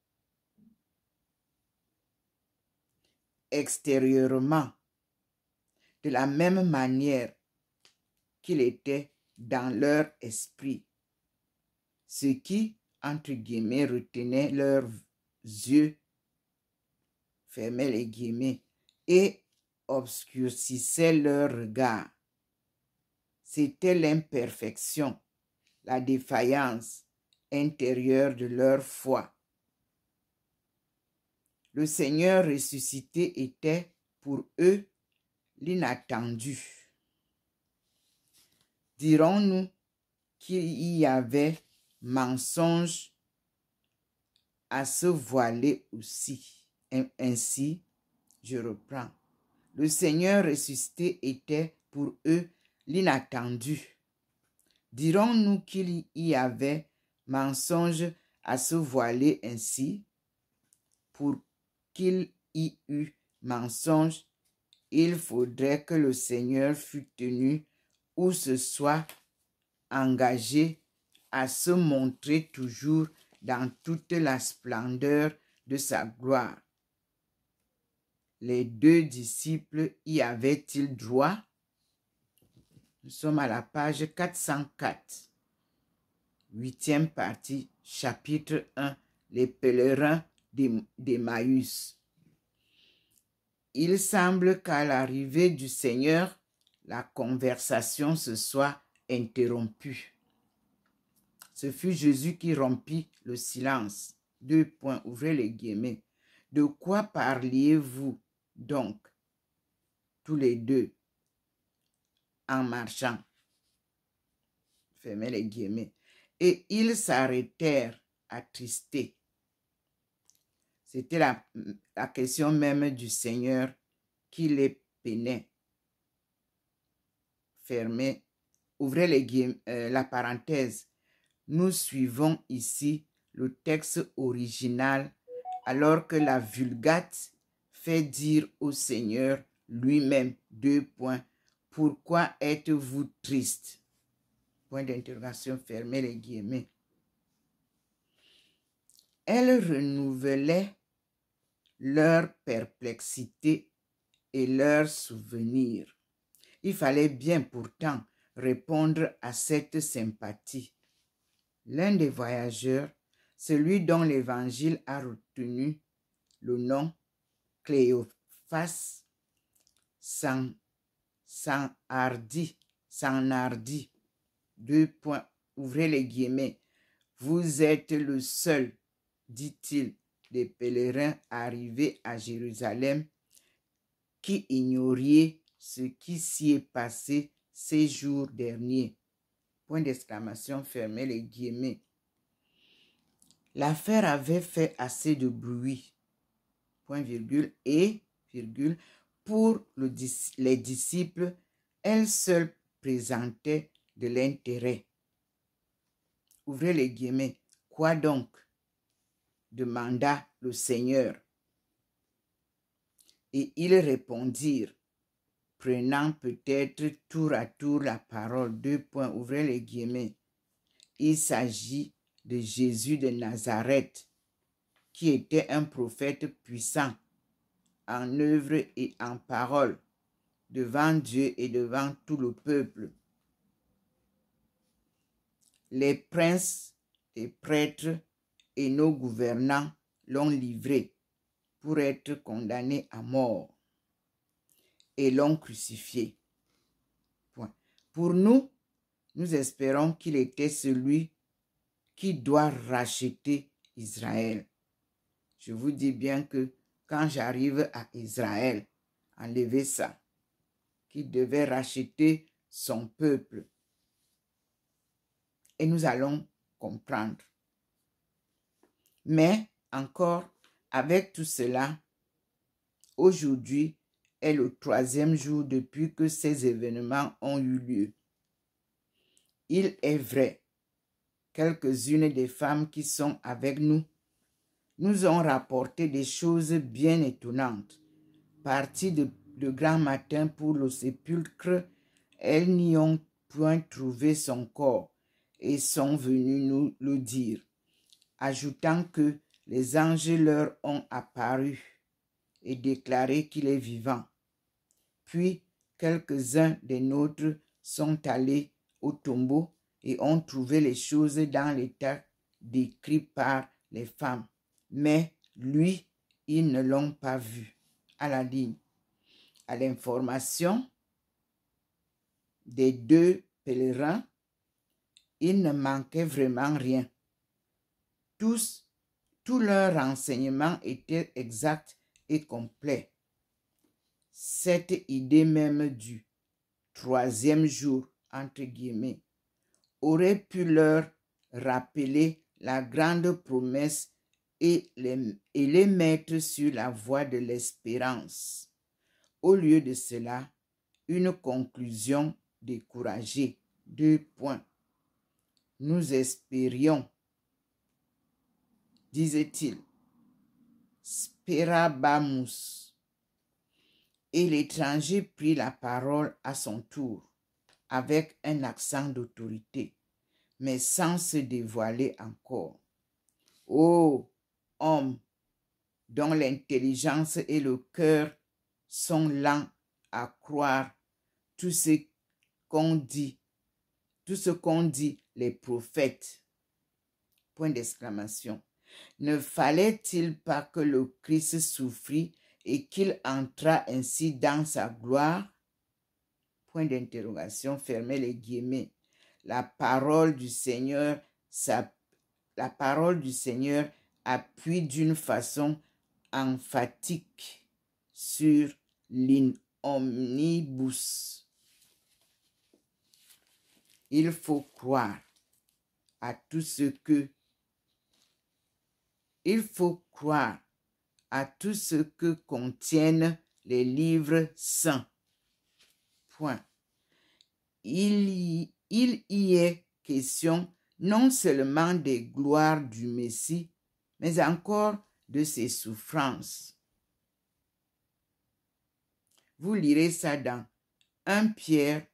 extérieurement, de la même manière qu'il était dans leur esprit, ce qui, entre guillemets, retenait leurs yeux, fermez les guillemets, et obscurcissait leur regard. C'était l'imperfection, la défaillance intérieure de leur foi. Le Seigneur ressuscité était pour eux l'inattendu. Dirons-nous qu'il y avait mensonge à se voiler aussi. Ainsi, je reprends. Le Seigneur ressuscité était pour eux l'inattendu. Dirons-nous qu'il y avait mensonge à se voiler ainsi? Pour qu'il y eût mensonge, il faudrait que le Seigneur fût tenu ou se soit engagé à se montrer toujours dans toute la splendeur de sa gloire. Les 2 disciples y avaient-ils droit? Nous sommes à la page 404, 8e partie, chapitre 1, les pèlerins d'Emmaüs. Il semble qu'à l'arrivée du Seigneur, la conversation se soit interrompue. Ce fut Jésus qui rompit le silence. 2 points, ouvrez les guillemets. De quoi parliez-vous donc, tous les deux, en marchant? Fermez les guillemets. Et ils s'arrêtèrent attristés. C'était la question même du Seigneur qui les peinait. Fermez, ouvrez les guillemets, la parenthèse. Nous suivons ici le texte original alors que la Vulgate fait dire au Seigneur lui-même, 2 points, pourquoi êtes-vous triste? Point d'interrogation, fermez les guillemets. Elle renouvelait leur perplexité et leurs souvenirs. Il fallait bien pourtant répondre à cette sympathie. L'un des voyageurs, celui dont l'Évangile a retenu le nom, Cléophas, s'enhardit. 2 points, ouvrez les guillemets. Vous êtes le seul, dit-il, des pèlerins arrivés à Jérusalem qui ignoriez ce qui s'y est passé ces jours derniers. Point d'exclamation, fermez les guillemets. L'affaire avait fait assez de bruit, point virgule, et virgule, pour les disciples, elle seule présentait de l'intérêt. Ouvrez les guillemets. Quoi donc? Demanda le Seigneur. Et ils répondirent, prenant peut-être tour à tour la parole. 2 points, ouvrez les guillemets. Il s'agit de Jésus de Nazareth, qui était un prophète puissant en œuvre et en parole, devant Dieu et devant tout le peuple. Les princes, les prêtres et nos gouvernants l'ont livré pour être condamné à mort et l'ont crucifié. Point. Pour nous, nous espérons qu'il était celui qui doit racheter Israël. Je vous dis bien que quand j'arrive à Israël, enlevez ça, qui devait racheter son peuple. Et nous allons comprendre. Mais encore, avec tout cela, aujourd'hui est le 3e jour depuis que ces événements ont eu lieu. Il est vrai, quelques-unes des femmes qui sont avec nous ont rapporté des choses bien étonnantes. Parties de grand matin pour le sépulcre, elles n'y ont point trouvé son corps et sont venues nous le dire, ajoutant que les anges leur ont apparu et déclaré qu'il est vivant. Puis, quelques-uns des nôtres sont allés au tombeau et ont trouvé les choses dans l'état décrit par les femmes. Mais lui, ils ne l'ont pas vu. À la ligne. À l'information des deux pèlerins, il ne manquait vraiment rien. Tous leurs renseignements étaient exacts et complets. Cette idée même du troisième jour, entre guillemets, aurait pu leur rappeler la grande promesse et les mettre sur la voie de l'espérance. Au lieu de cela, une conclusion découragée. 2 points. Nous espérions, disait-il, sperabamus. Et l'étranger prit la parole à son tour, avec un accent d'autorité, mais sans se dévoiler encore. Ô homme, dont l'intelligence et le cœur sont lents à croire tout ce qu'ont dit les prophètes. Point d'exclamation. Ne fallait-il pas que le Christ souffrit et qu'il entrât ainsi dans sa gloire? Point d'interrogation, fermez les guillemets. La parole du Seigneur appuie d'une façon emphatique sur l'inomnibus. Il faut croire à tout ce que contiennent les livres saints. Point. Il y est question non seulement des gloires du Messie, mais encore de ses souffrances. Vous lirez ça dans 1 Pierre,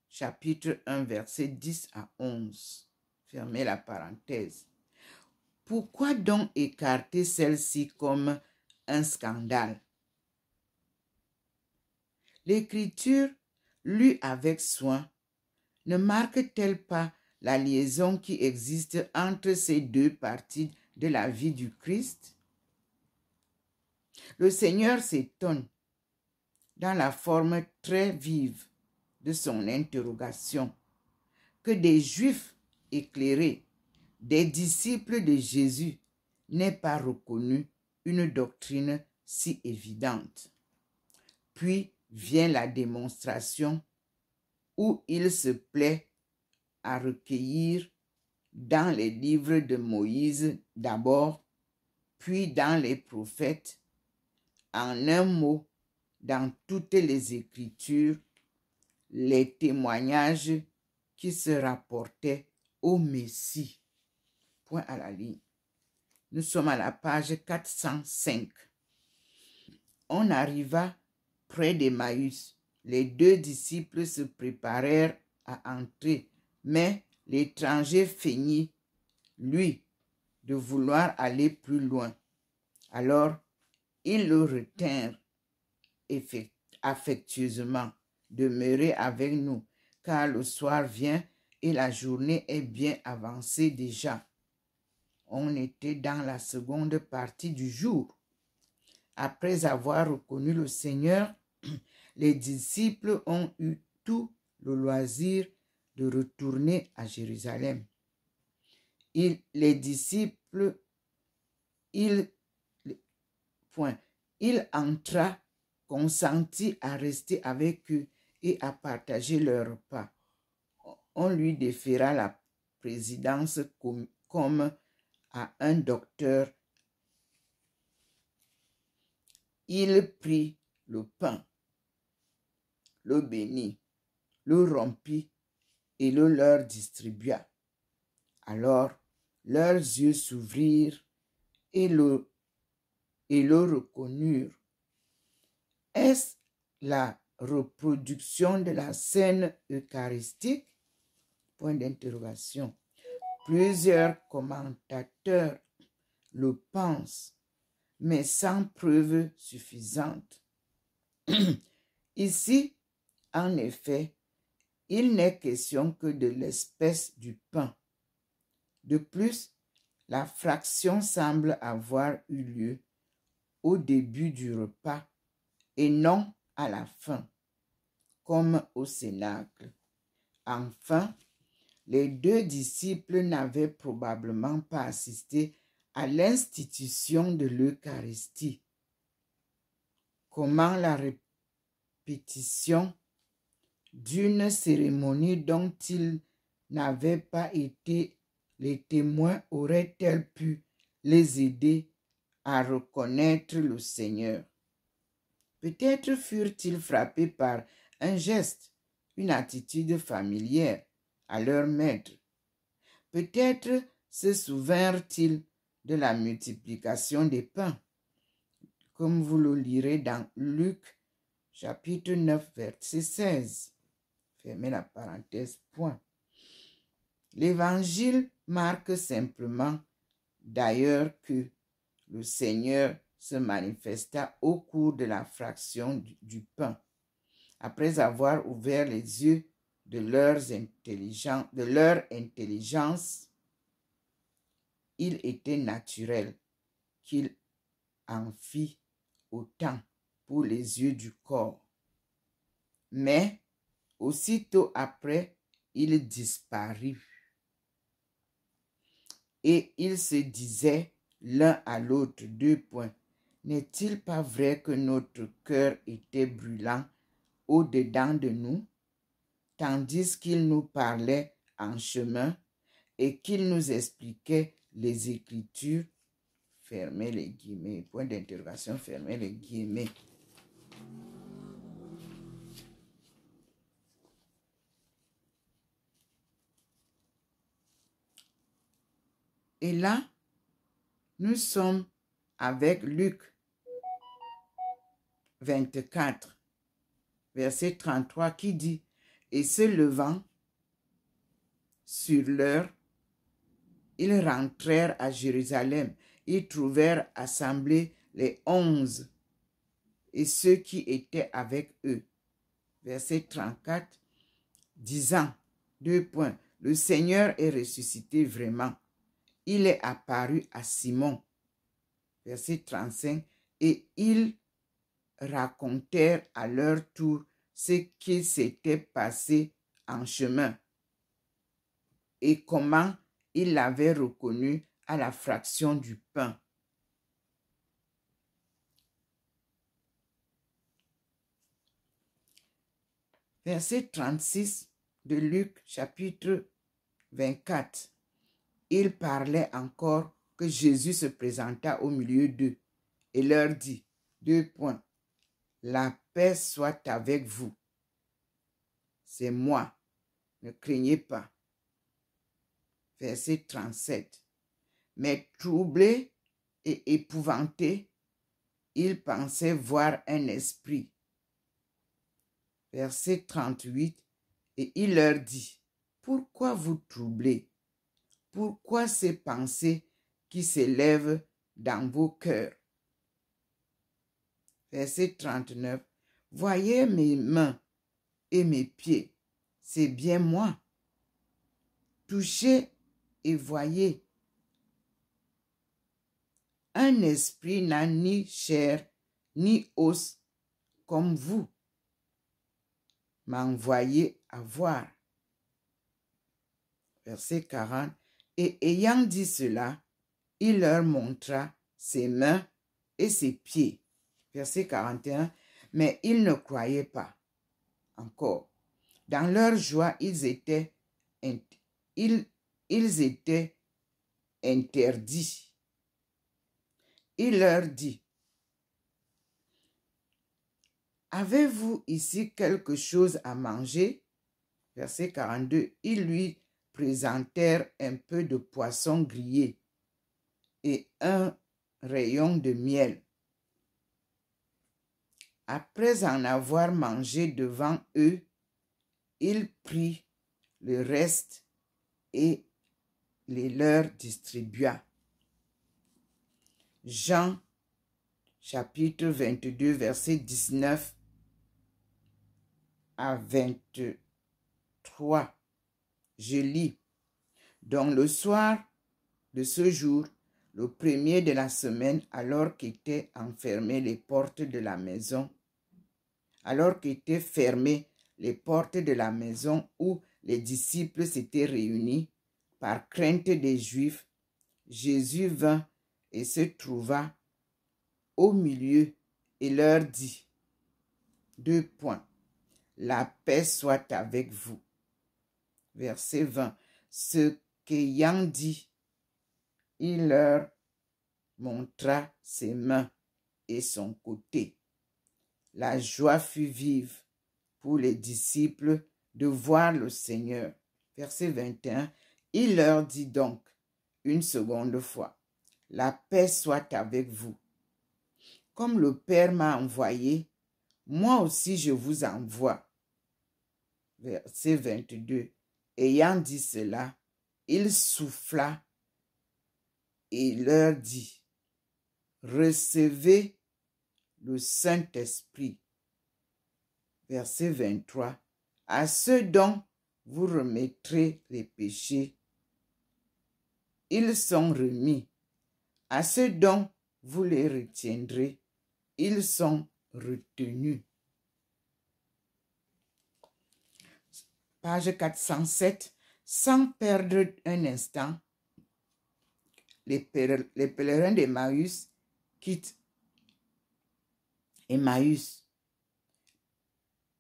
chapitre 1, versets 10 à 11. Fermez la parenthèse. Pourquoi donc écarter celle-ci comme un scandale? L'Écriture, lue avec soin, ne marque-t-elle pas la liaison qui existe entre ces deux parties de la vie du Christ? Le Seigneur s'étonne, dans la forme très vive de son interrogation, que des Juifs éclairés, des disciples de Jésus, n'aient pas reconnu une doctrine si évidente. Puis vient la démonstration où il se plaît à recueillir dans les livres de Moïse d'abord, puis dans les prophètes, en un mot, dans toutes les Écritures, les témoignages qui se rapportaient au Messie. Point à la ligne. Nous sommes à la page 405. On arriva près d'Emmaüs. Les deux disciples se préparèrent à entrer, mais l'étranger feignit, lui, de vouloir aller plus loin. Alors, ils le retinrent affectueusement. Demeurez avec nous, car le soir vient et la journée est bien avancée déjà. On était dans la seconde partie du jour. Après avoir reconnu le Seigneur, les disciples ont eu tout le loisir de retourner à Jérusalem. Il entra, consentit à rester avec eux et à partager leur repas. On lui déféra la présidence comme à un docteur. Il prit le pain, le bénit, le rompit et le leur distribua. Alors leurs yeux s'ouvrirent et le reconnurent. Est-ce la reproduction de la scène eucharistique? Point d'interrogation. Plusieurs commentateurs le pensent, mais sans preuve suffisante. Ici, en effet, il n'est question que de l'espèce du pain. De plus, la fraction semble avoir eu lieu au début du repas et non à la fin, comme au Cénacle. Enfin, les 2 disciples n'avaient probablement pas assisté à l'institution de l'Eucharistie. Comment la répétition d'une cérémonie dont ils n'avaient pas été les témoins aurait-elle pu les aider à reconnaître le Seigneur? Peut-être furent-ils frappés par un geste, une attitude familière à leur maître. Peut-être se souvinrent-ils de la multiplication des pains, comme vous le lirez dans Luc, chapitre 9, verset 16. Fermez la parenthèse, point. L'Évangile marque simplement d'ailleurs que le Seigneur se manifesta au cours de la fraction du pain, après avoir ouvert les yeux de leur intelligence. Il était naturel qu'il en fît autant pour les yeux du corps. Mais aussitôt après, il disparut. Et ils se disaient l'un à l'autre, 2 points. N'est-il pas vrai que notre cœur était brûlant au-dedans de nous, tandis qu'il nous parlait en chemin et qu'il nous expliquait les Écritures? Fermez les guillemets, point d'interrogation, fermez les guillemets. Et là, nous sommes avec Luc 24, verset 33, qui dit: Et se levant sur l'heure, ils rentrèrent à Jérusalem. Ils trouvèrent assemblés les 11 et ceux qui étaient avec eux. Verset 34, disant, 2 points, le Seigneur est ressuscité vraiment. Il est apparu à Simon. Verset 35, et ils racontèrent à leur tour ce qui s'était passé en chemin et comment ils l'avaient reconnu à la fraction du pain. Verset 36 de Luc chapitre 24. Il parlait encore que Jésus se présenta au milieu d'eux et leur dit, 2 points, la paix soit avec vous. C'est moi, ne craignez pas. Verset 37. Mais troublés et épouvantés, ils pensaient voir un esprit. Verset 38. Et il leur dit, pourquoi vous troublez? Pourquoi ces pensées qui s'élèvent dans vos cœurs? Verset 39. Voyez mes mains et mes pieds, c'est bien moi. Touchez et voyez. Un esprit n'a ni chair ni os comme vous. M'envoyez à voir. Verset 40. Et ayant dit cela, il leur montra ses mains et ses pieds. Verset 41. Mais ils ne croyaient pas. Encore. Dans leur joie, ils étaient interdits. Il leur dit, avez-vous ici quelque chose à manger? Verset 42. Ils lui présentèrent un peu de poisson grillé et un rayon de miel. Après en avoir mangé devant eux, il prit le reste et les leur distribua. Jean, chapitre 22, verset 19 à 23. Je lis. Donc le soir de ce jour, le premier de la semaine, alors qu'étaient enfermées les portes de la maison, alors qu'étaient fermées les portes de la maison où les disciples s'étaient réunis, par crainte des Juifs, Jésus vint et se trouva au milieu et leur dit, 2 points, la paix soit avec vous. Verset 20, ce qu'ayant dit, il leur montra ses mains et son côté. La joie fut vive pour les disciples de voir le Seigneur. Verset 21, il leur dit donc une seconde fois, la paix soit avec vous. Comme le Père m'a envoyé, moi aussi je vous envoie. Verset 22, ayant dit cela, il souffla et leur dit, recevez le Saint-Esprit. Verset 23, à ceux dont vous remettrez les péchés, ils sont remis. À ceux dont vous les retiendrez, ils sont retenus. Page 407. Sans perdre un instant, les pèlerins d'Emmaüs quittent Emmaüs.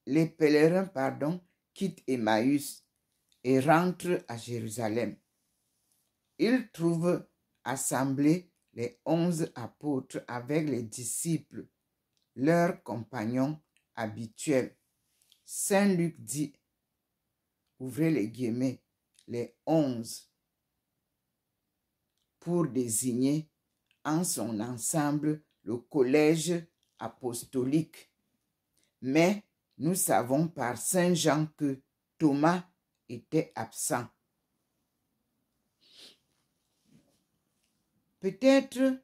Les pèlerins, quittent Emmaüs et rentrent à Jérusalem. Ils trouvent assemblés les 11 apôtres avec les disciples, leurs compagnons habituels. Saint Luc dit, ouvrez les guillemets, les 11, pour désigner en son ensemble le collège apostolique. Mais nous savons par Saint Jean que Thomas était absent. Peut-être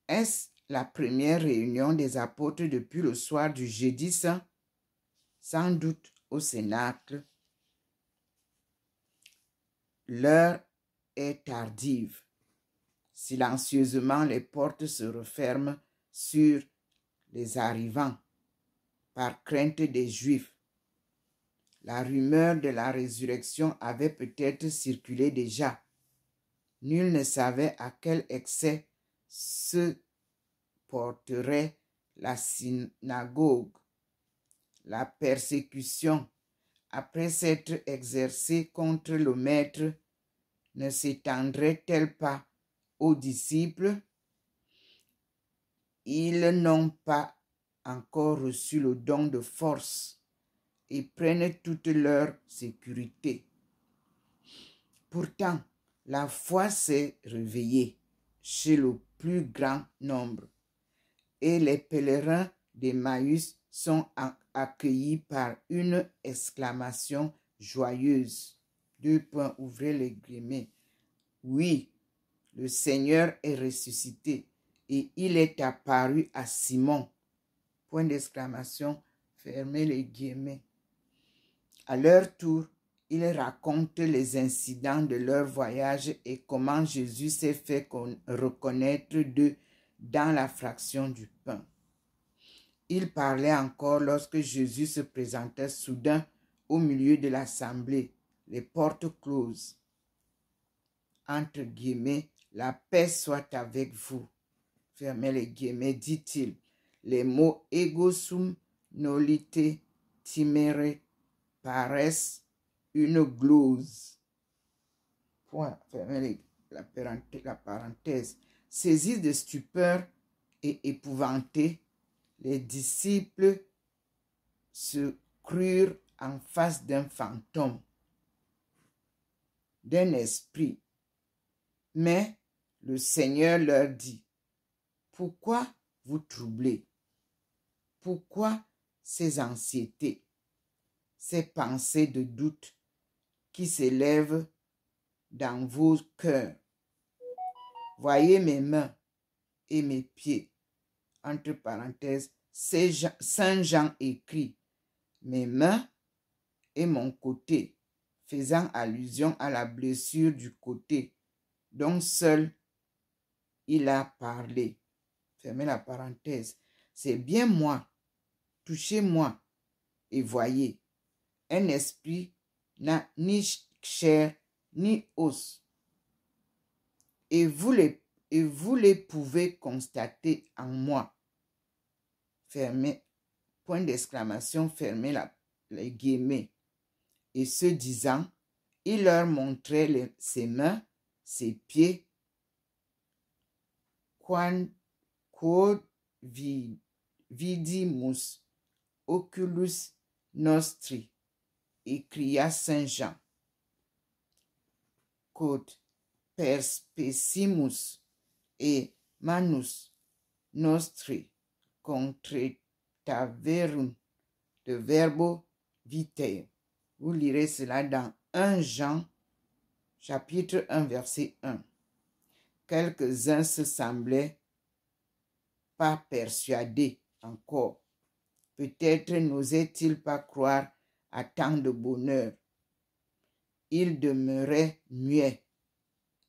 est-ce la première réunion des apôtres depuis le soir du jeudi saint, sans doute au Cénacle. L'heure est tardive. Silencieusement, les portes se referment sur les arrivants, par crainte des Juifs. La rumeur de la résurrection avait peut-être circulé déjà. Nul ne savait à quel excès se porterait la synagogue. La persécution, après s'être exercée contre le Maître, ne s'étendrait-elle pas aux disciples? Ils n'ont pas encore reçu le don de force et prennent toute leur sécurité. Pourtant, la foi s'est réveillée chez le plus grand nombre et les pèlerins d'Emmaüs sont accueillis par une exclamation joyeuse. 2 points, ouvrez les guillemets. Oui, le Seigneur est ressuscité et il est apparu à Simon. Point d'exclamation, fermez les guillemets. À leur tour, ils racontent les incidents de leur voyage et comment Jésus s'est fait reconnaître d'eux dans la fraction du pain. Ils parlaient encore lorsque Jésus se présentait soudain au milieu de l'assemblée, les portes closes. Entre guillemets, la paix soit avec vous. Fermez les guillemets, dit-il. Les mots ego sum nolite timere paraissent une glose. Point. Fermez la parenthèse. Saisis de stupeur et épouvantés, les disciples se crurent en face d'un fantôme, d'un esprit. Mais le Seigneur leur dit, pourquoi vous troublez? Pourquoi ces anxiétés, ces pensées de doute qui s'élèvent dans vos cœurs? Voyez mes mains et mes pieds. Entre parenthèses, Saint Jean écrit, mes mains et mon côté, faisant allusion à la blessure du côté, dont seul il a parlé. Fermez la parenthèse. C'est bien moi touchez-moi et voyez. Un esprit n'a ni chair ni os. Et vous les pouvez constater en moi. Fermez, point d'exclamation, fermez les guillemets. Et ce disant, il leur montrait ses mains, ses pieds. Quod vidimus oculus nostri, écria Saint Jean. Quod perspecimus et manus nostri concretaverum de verbo vitae. Vous lirez cela dans 1 Jean, chapitre 1, verset 1. Quelques-uns se semblaient pas persuadés encore. Peut-être n'osaient-ils pas croire à tant de bonheur. Ils demeuraient muets.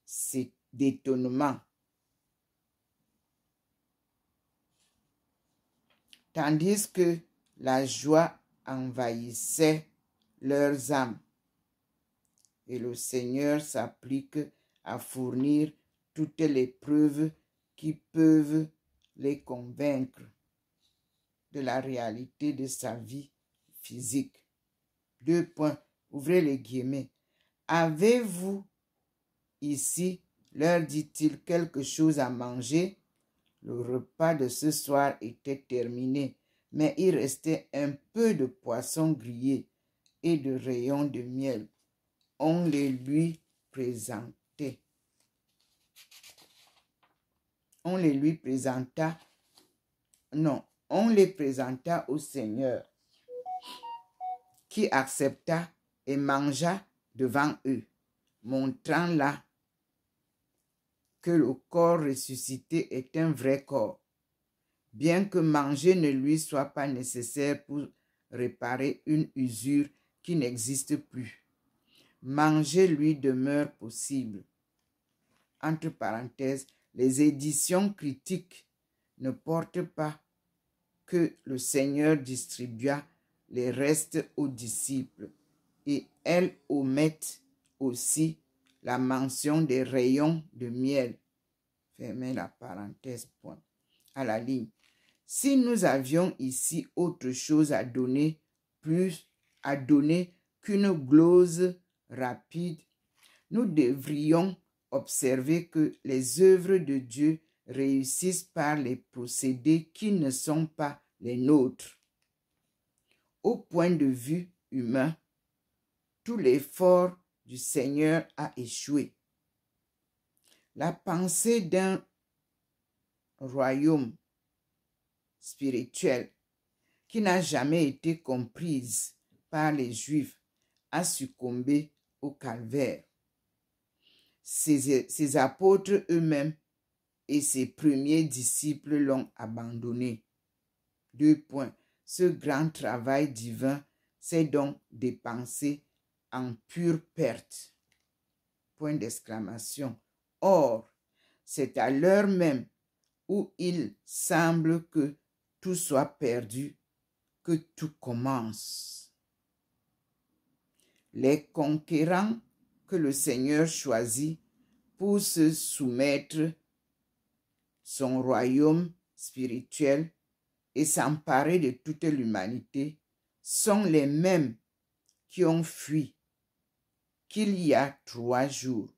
C'est d'étonnement. Tandis que la joie envahissait leurs âmes. Et le Seigneur s'applique à fournir toutes les preuves qui peuvent les convaincre de la réalité de sa vie physique. 2 points. Ouvrez les guillemets. Avez-vous ici, leur dit-il, quelque chose à manger? Le repas de ce soir était terminé, mais il restait un peu de poisson grillé et de rayons de miel. On les lui présentait. On les présenta au Seigneur, qui accepta et mangea devant eux, montrant là que le corps ressuscité est un vrai corps, bien que manger ne lui soit pas nécessaire pour réparer une usure qui n'existe plus. Manger lui demeure possible. Entre parenthèses, les éditions critiques ne portent pas que le Seigneur distribua les restes aux disciples et elles omettent aussi la mention des rayons de miel. Fermez la parenthèse, point. À la ligne. Si nous avions ici autre chose à donner qu'une glose rapide, nous devrions observer que les œuvres de Dieu réussissent par les procédés qui ne sont pas les nôtres. Au point de vue humain, tout l'effort du Seigneur a échoué. La pensée d'un royaume spirituel qui n'a jamais été comprise par les Juifs a succombé au calvaire. Ses apôtres eux-mêmes et ses premiers disciples l'ont abandonné. 2 points. Ce grand travail divin s'est donc dépensé en pure perte. Point d'exclamation. Or, c'est à l'heure même où il semble que tout soit perdu que tout commence. Les conquérants que le Seigneur choisit pour se soumettre son royaume spirituel et s'emparer de toute l'humanité sont les mêmes qui ont fui qu'il y a 3 jours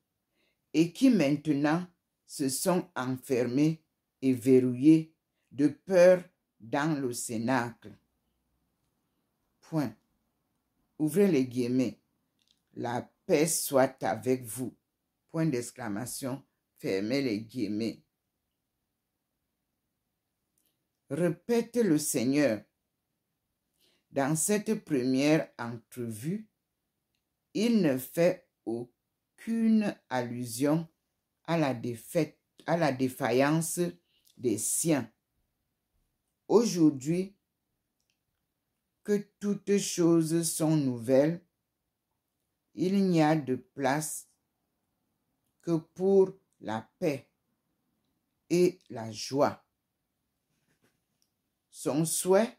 et qui maintenant se sont enfermés et verrouillés de peur dans le cénacle. Point. Ouvrez les guillemets. La paix soit avec vous. Point d'exclamation. Fermez les guillemets. Répète le Seigneur. Dans cette première entrevue, il ne fait aucune allusion à la défaillance des siens. Aujourd'hui, que toutes choses sont nouvelles, il n'y a de place que pour la paix et la joie. Son souhait,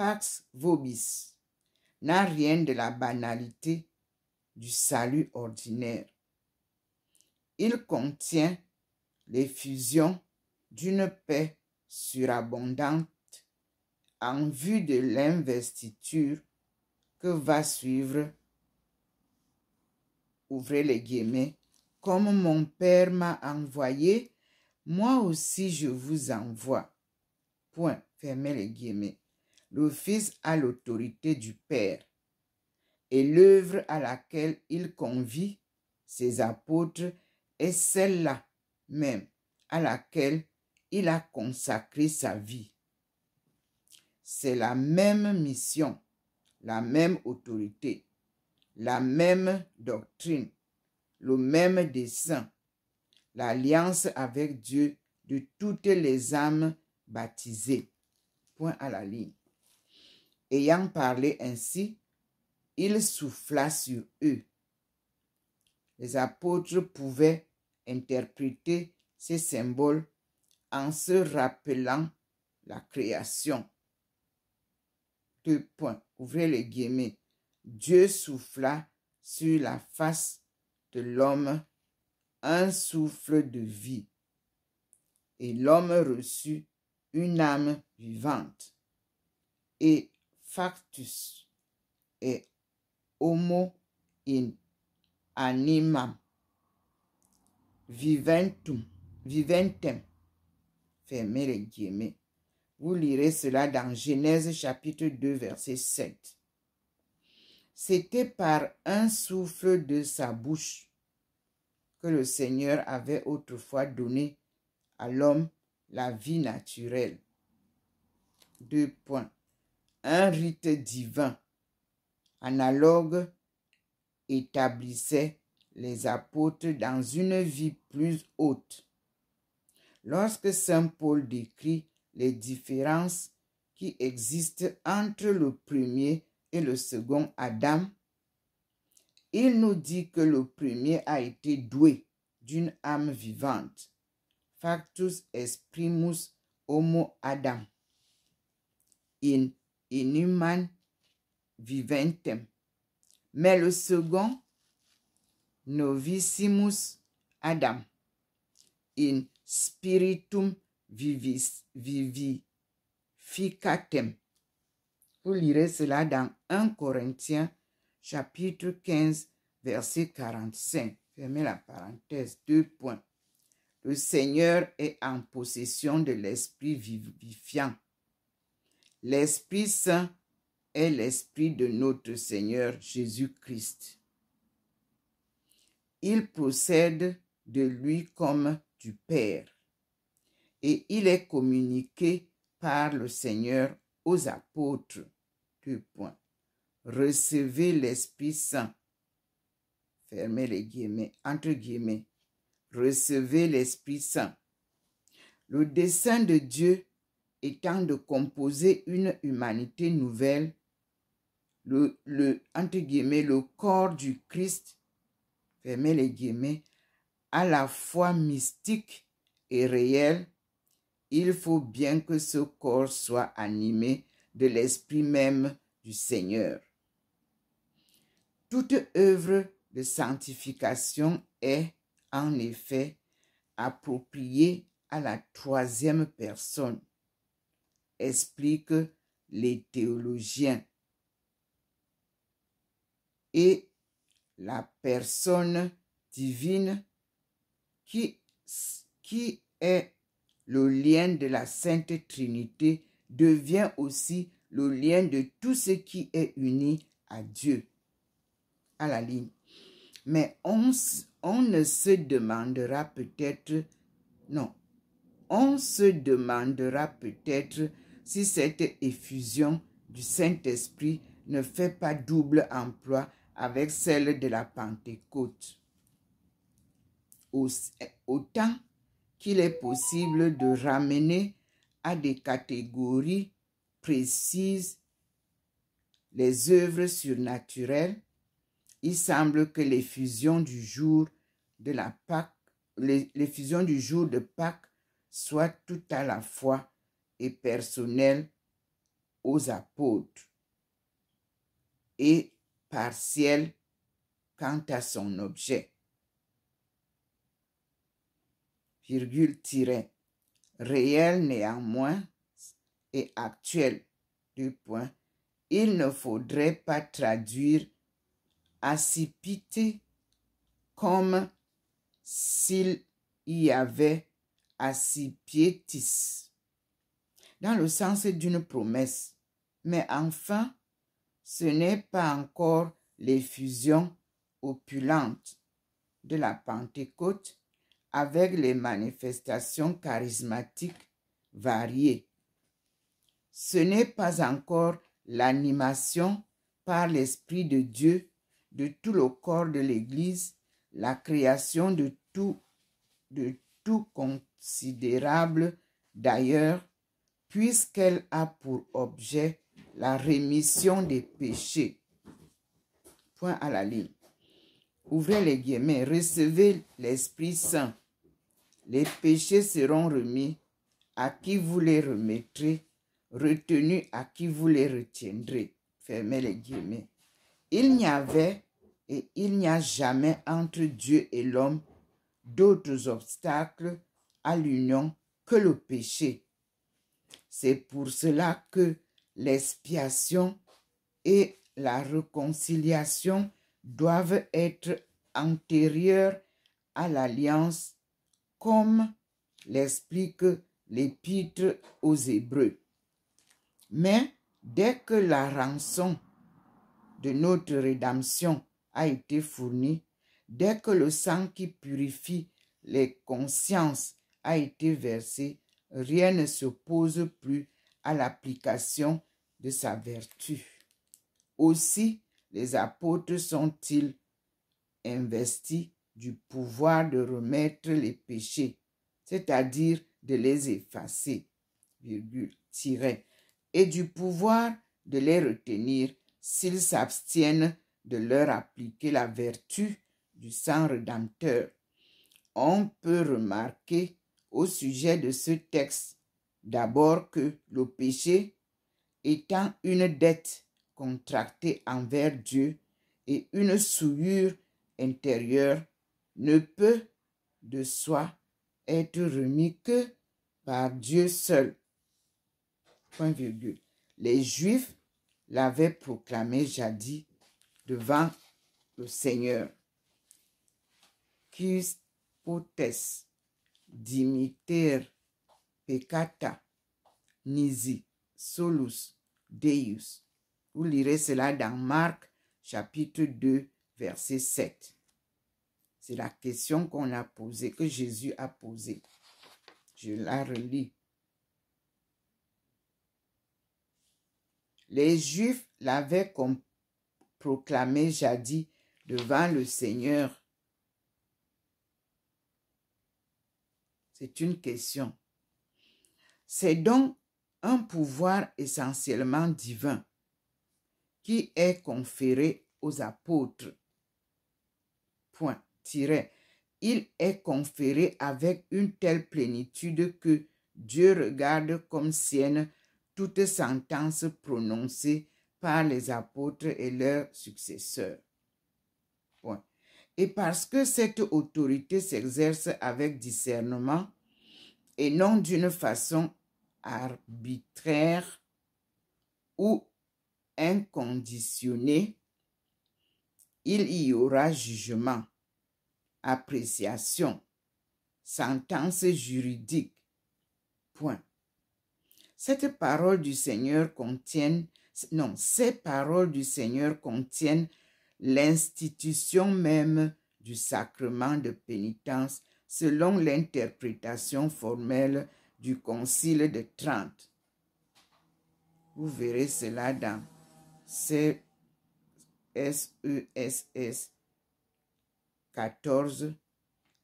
Pax Vobis n'a rien de la banalité du salut ordinaire. Il contient l'effusion d'une paix surabondante en vue de l'investiture que va suivre, ouvrez les guillemets, comme mon Père m'a envoyé, moi aussi je vous envoie. Point, fermez les guillemets. Le Fils a l'autorité du Père et l'œuvre à laquelle il convie ses apôtres est celle-là même à laquelle il a consacré sa vie. C'est la même mission, la même autorité, la même doctrine, le même dessein, l'alliance avec Dieu de toutes les âmes baptisées. Point à la ligne. Ayant parlé ainsi, il souffla sur eux. Les apôtres pouvaient interpréter ces symboles en se rappelant la création. 2 points. Ouvrez les guillemets. Dieu souffla sur la face de l'homme un souffle de vie, et l'homme reçut une âme vivante. Et factus et homo in animam viventem. Fermez les guillemets. Vous lirez cela dans Genèse chapitre 2 verset 7. C'était par un souffle de sa bouche que le Seigneur avait autrefois donné à l'homme la vie naturelle. 2 points. Un rite divin analogue établissait les apôtres dans une vie plus haute. Lorsque saint Paul décrit les différences qui existent entre le premier et le second Adam, il nous dit que le premier a été doué d'une âme vivante, factus exprimus homo Adam, in inhuman viventem. Mais le second, novissimus Adam, in spiritum vivificatem. Vous lirez cela dans 1 Corinthiens chapitre 15 verset 45. Fermez la parenthèse. 2 points. Le Seigneur est en possession de l'esprit vivifiant. L'Esprit Saint est l'esprit de notre Seigneur Jésus-Christ. Il procède de lui comme du Père et il est communiqué par le Seigneur aux apôtres. 2 points. Recevez l'Esprit Saint. Fermez les guillemets, entre guillemets. Recevez l'Esprit Saint. Le dessein de Dieu étant de composer une humanité nouvelle, entre guillemets, le corps du Christ, fermez les guillemets, à la fois mystique et réel, il faut bien que ce corps soit animé de l'esprit même du Seigneur. Toute œuvre de sanctification est, en effet, appropriée à la troisième personne, expliquent les théologiens. Et la personne divine qui est le lien de la Sainte Trinité devient aussi le lien de tout ce qui est uni à Dieu. À la ligne. Mais on ne se demandera peut-être, non, on se demandera peut-être si cette effusion du Saint-Esprit ne fait pas double emploi avec celle de la Pentecôte. Autant qu'il est possible de ramener à des catégories précises les œuvres surnaturelles, il semble que l'effusion du jour de la Pâque, l'effusion du jour de Pâques soit tout à la fois et personnelle aux apôtres et partiel quant à son objet. Virgule tiret, réel néanmoins et actuel. Deux points. Il ne faudrait pas traduire accipiter comme s'il y avait accipietis, dans le sens d'une promesse. Mais enfin, ce n'est pas encore l'effusion opulente de la Pentecôte avec les manifestations charismatiques variées. Ce n'est pas encore l'animation par l'Esprit de Dieu de tout le corps de l'Église, la création de tout considérable d'ailleurs, puisqu'elle a pour objet la rémission des péchés. Point à la ligne. Ouvrez les guillemets, recevez l'Esprit Saint. Les péchés seront remis à qui vous les remettrez, retenus à qui vous les retiendrez. Fermez les guillemets. Il n'y avait et il n'y a jamais entre Dieu et l'homme d'autres obstacles à l'union que le péché. C'est pour cela que l'expiation et la réconciliation doivent être antérieures à l'alliance, comme l'explique l'Épître aux Hébreux. Mais dès que la rançon de notre rédemption a été fournie, dès que le sang qui purifie les consciences a été versé, rien ne s'oppose plus à l'application de sa vertu. Aussi, les apôtres sont-ils investis du pouvoir de remettre les péchés, c'est-à-dire de les effacer, virgule, tiret, et du pouvoir de les retenir s'ils s'abstiennent de leur appliquer la vertu du sang rédempteur. On peut remarquer au sujet de ce texte d'abord que le péché, étant une dette contractée envers Dieu et une souillure intérieure, ne peut de soi être remis que par Dieu seul. Point virgule. Les Juifs l'avaient proclamé jadis devant le Seigneur. Quis potes dimiter peccata nisi solus Deus. Vous lirez cela dans Marc chapitre 2 verset 7. C'est la question qu'on a posée, que Jésus a posée. Je la relis. Les Juifs l'avaient proclamé jadis devant le Seigneur. C'est une question. C'est donc un pouvoir essentiellement divin qui est conféré aux apôtres. Point. Tiret. Il est conféré avec une telle plénitude que Dieu regarde comme sienne toute sentence prononcée par les apôtres et leurs successeurs. Point. Et parce que cette autorité s'exerce avec discernement et non d'une façon arbitraire ou inconditionnée, il y aura jugement, appréciation, sentence juridique. Point. Ces paroles du Seigneur contiennent l'institution même du sacrement de pénitence selon l'interprétation formelle du Concile de Trente. Vous verrez cela dans CSESS 14,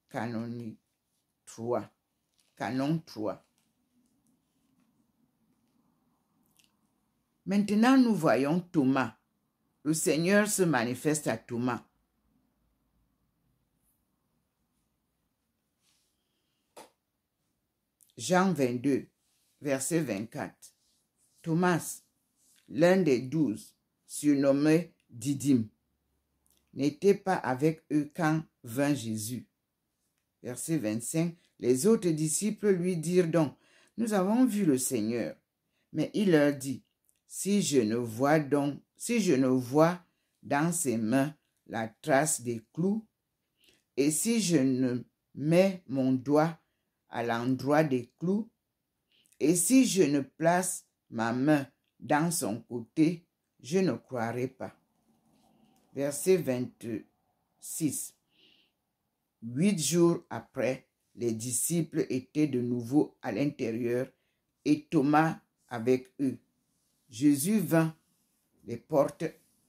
canon 3. Maintenant, nous voyons Thomas. Le Seigneur se manifeste à Thomas. Jean 22, verset 24. Thomas, l'un des 12, surnommé Didyme, n'était pas avec eux quand vint Jésus. Verset 25, les autres disciples lui dirent donc, nous avons vu le Seigneur. Mais il leur dit, si je ne vois dans ses mains la trace des clous, et si je ne mets mon doigt à l'endroit des clous, et si je ne place ma main dans son côté, je ne croirai pas. Verset 26. 8 jours après, les disciples étaient de nouveau à l'intérieur et Thomas avec eux. Jésus vint, les portes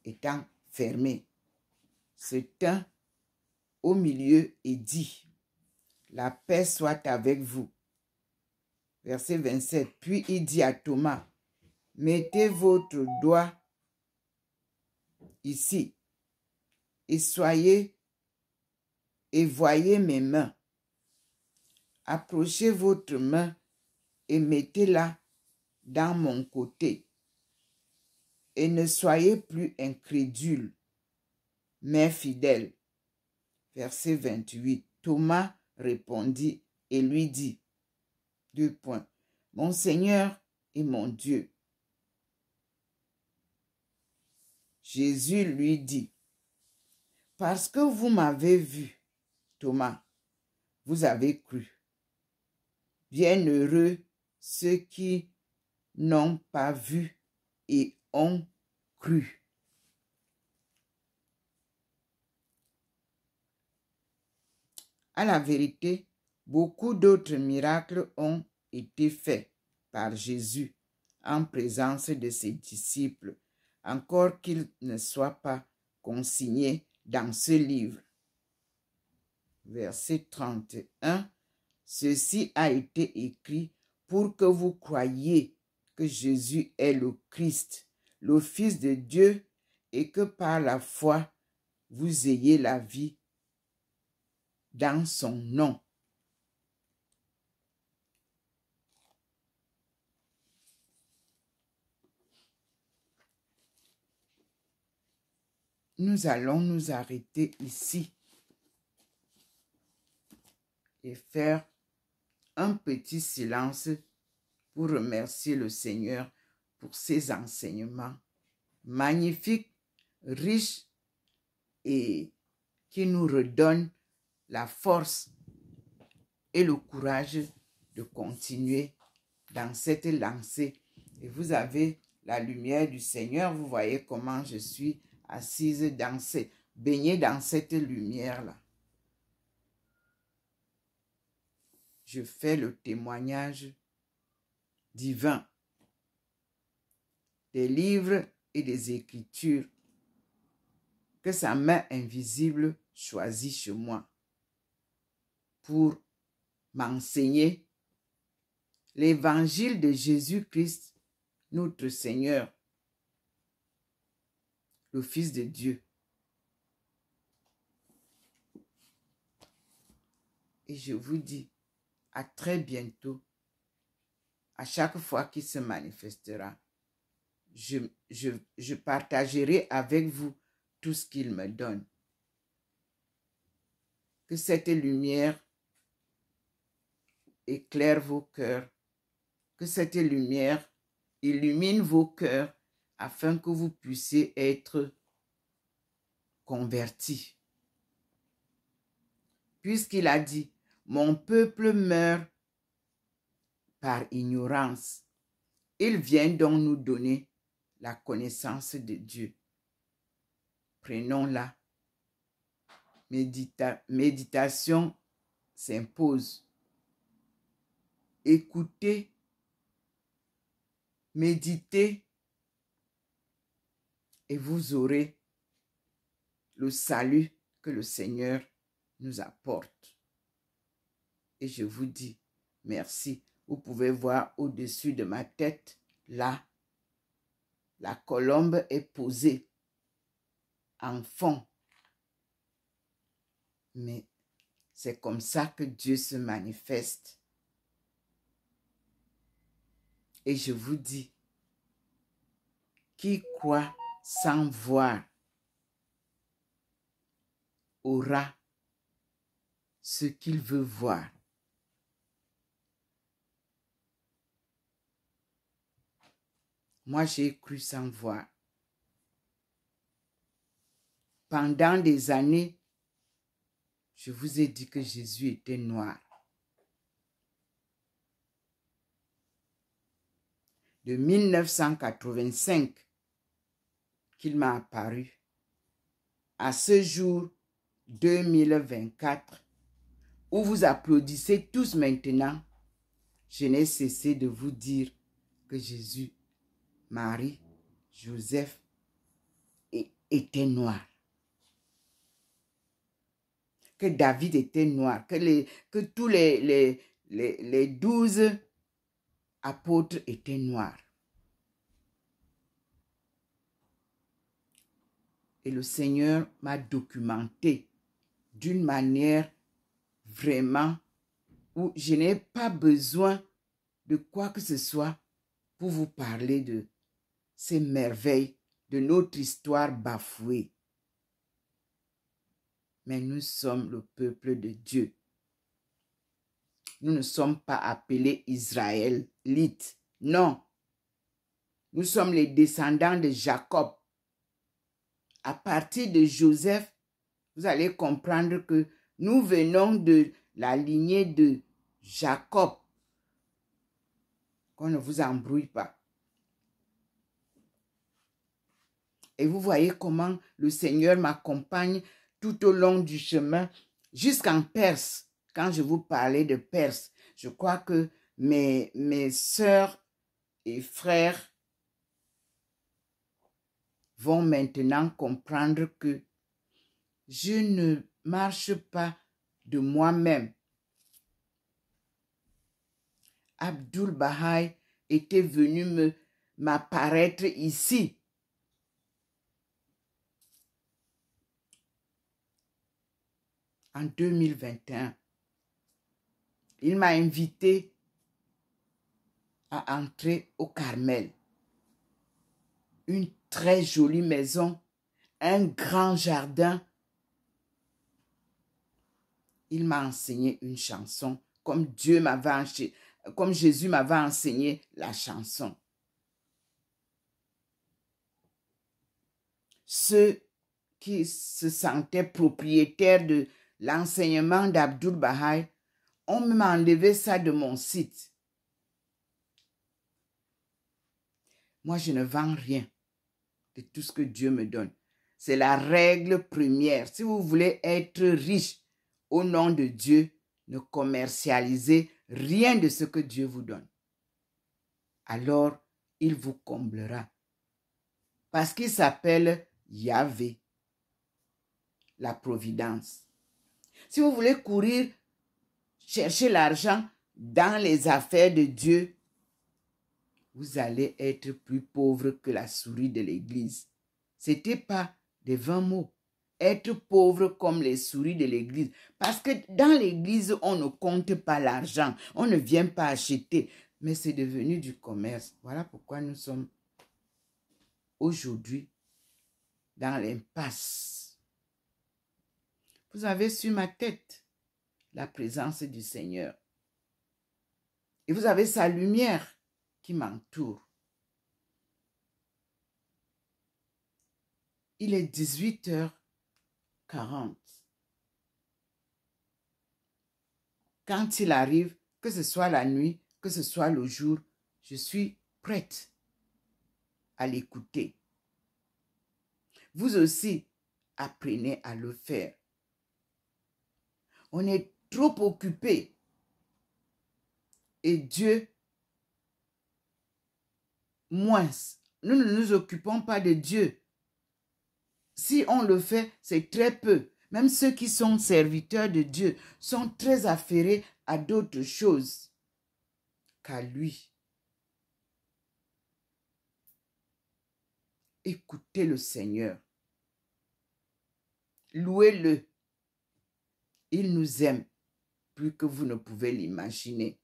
étant fermées, se tint au milieu et dit, la paix soit avec vous. Verset 27. Puis il dit à Thomas, mettez votre doigt ici et voyez mes mains. Approchez votre main et mettez-la dans mon côté. Et ne soyez plus incrédules, mais fidèles. Verset 28. Thomas répondit et lui dit, mon Seigneur et mon Dieu. Jésus lui dit, parce que vous m'avez vu, Thomas, vous avez cru. Bienheureux ceux qui n'ont pas vu et ont cru. À la vérité, beaucoup d'autres miracles ont été faits par Jésus en présence de ses disciples, encore qu'ils ne soient pas consignés dans ce livre. Verset 31. Ceci a été écrit pour que vous croyiez que Jésus est le Christ, le Fils de Dieu, et que par la foi, vous ayez la vie dans son nom. Nous allons nous arrêter ici et faire un petit silence pour remercier le Seigneur pour ses enseignements magnifiques, riches et qui nous redonnent la force et le courage de continuer dans cette lancée. Et vous avez la lumière du Seigneur. Vous voyez comment je suis assise baignée dans cette lumière-là. Je fais le témoignage divin des livres et des Écritures que sa main invisible choisit chez moi pour m'enseigner l'évangile de Jésus-Christ, notre Seigneur, le Fils de Dieu. Et je vous dis à très bientôt. À chaque fois qu'il se manifestera, je partagerai avec vous tout ce qu'il me donne. Que cette lumière éclaire vos cœurs, que cette lumière illumine vos cœurs afin que vous puissiez être convertis. Puisqu'il a dit, mon peuple meurt par ignorance. Il vient donc nous donner la connaissance de Dieu. Prenons-la. Méditation s'impose. Écoutez, méditez et vous aurez le salut que le Seigneur nous apporte. Et je vous dis merci. Vous pouvez voir au-dessus de ma tête, là, la colombe est posée en fond. Mais c'est comme ça que Dieu se manifeste. Et je vous dis, Qui croit sans voir aura ce qu'il veut voir. Moi, j'ai cru sans voir. Pendant des années, je vous ai dit que Jésus était noir. De 1985 qu'il m'a apparu à ce jour 2024 où vous applaudissez tous maintenant, je n'ai cessé de vous dire que Jésus, Marie, Joseph étaient noirs. Que David était noir, que tous les 12 apôtres étaient noirs. Et le Seigneur m'a documenté d'une manière vraiment où je n'ai pas besoin de quoi que ce soit pour vous parler de ces merveilles de notre histoire bafouée. Mais nous sommes le peuple de Dieu. Nous ne sommes pas appelés Israélites. Non. Nous sommes les descendants de Jacob. À partir de Joseph, vous allez comprendre que nous venons de la lignée de Jacob. Qu'on ne vous embrouille pas. Et vous voyez comment le Seigneur m'accompagne tout au long du chemin jusqu'en Perse. Quand je vous parlais de Perse, je crois que mes sœurs et frères vont maintenant comprendre que je ne marche pas de moi-même. Abdul Baha'i était venu m'apparaître ici. En 2021. Il m'a invité à entrer au Carmel. Une très jolie maison, un grand jardin. Il m'a enseigné une chanson comme Jésus m'avait enseigné la chanson. Ceux qui se sentaient propriétaires de l'enseignement d'Abdul Baha'i ont même enlevé ça de mon site. Moi, je ne vends rien de tout ce que Dieu me donne. C'est la règle première. Si vous voulez être riche au nom de Dieu, ne commercialisez rien de ce que Dieu vous donne. Alors, il vous comblera. Parce qu'il s'appelle Yahvé, la providence. Si vous voulez courir, chercher l'argent dans les affaires de Dieu, vous allez être plus pauvre que la souris de l'église. Ce n'était pas des 20 mots. Être pauvre comme les souris de l'église. Parce que dans l'église, on ne compte pas l'argent. On ne vient pas acheter. Mais c'est devenu du commerce. Voilà pourquoi nous sommes aujourd'hui dans l'impasse. Vous avez sur ma tête la présence du Seigneur. Et vous avez sa lumière qui m'entoure. Il est 18h40. Quand il arrive, que ce soit la nuit, que ce soit le jour, je suis prête à l'écouter. Vous aussi, apprenez à le faire. On est trop occupé. Et Dieu, moins. Nous ne nous occupons pas de Dieu. Si on le fait, c'est très peu. Même ceux qui sont serviteurs de Dieu sont très affairés à d'autres choses qu'à lui. Écoutez le Seigneur. Louez-le. Il nous aime plus que vous ne pouvez l'imaginer.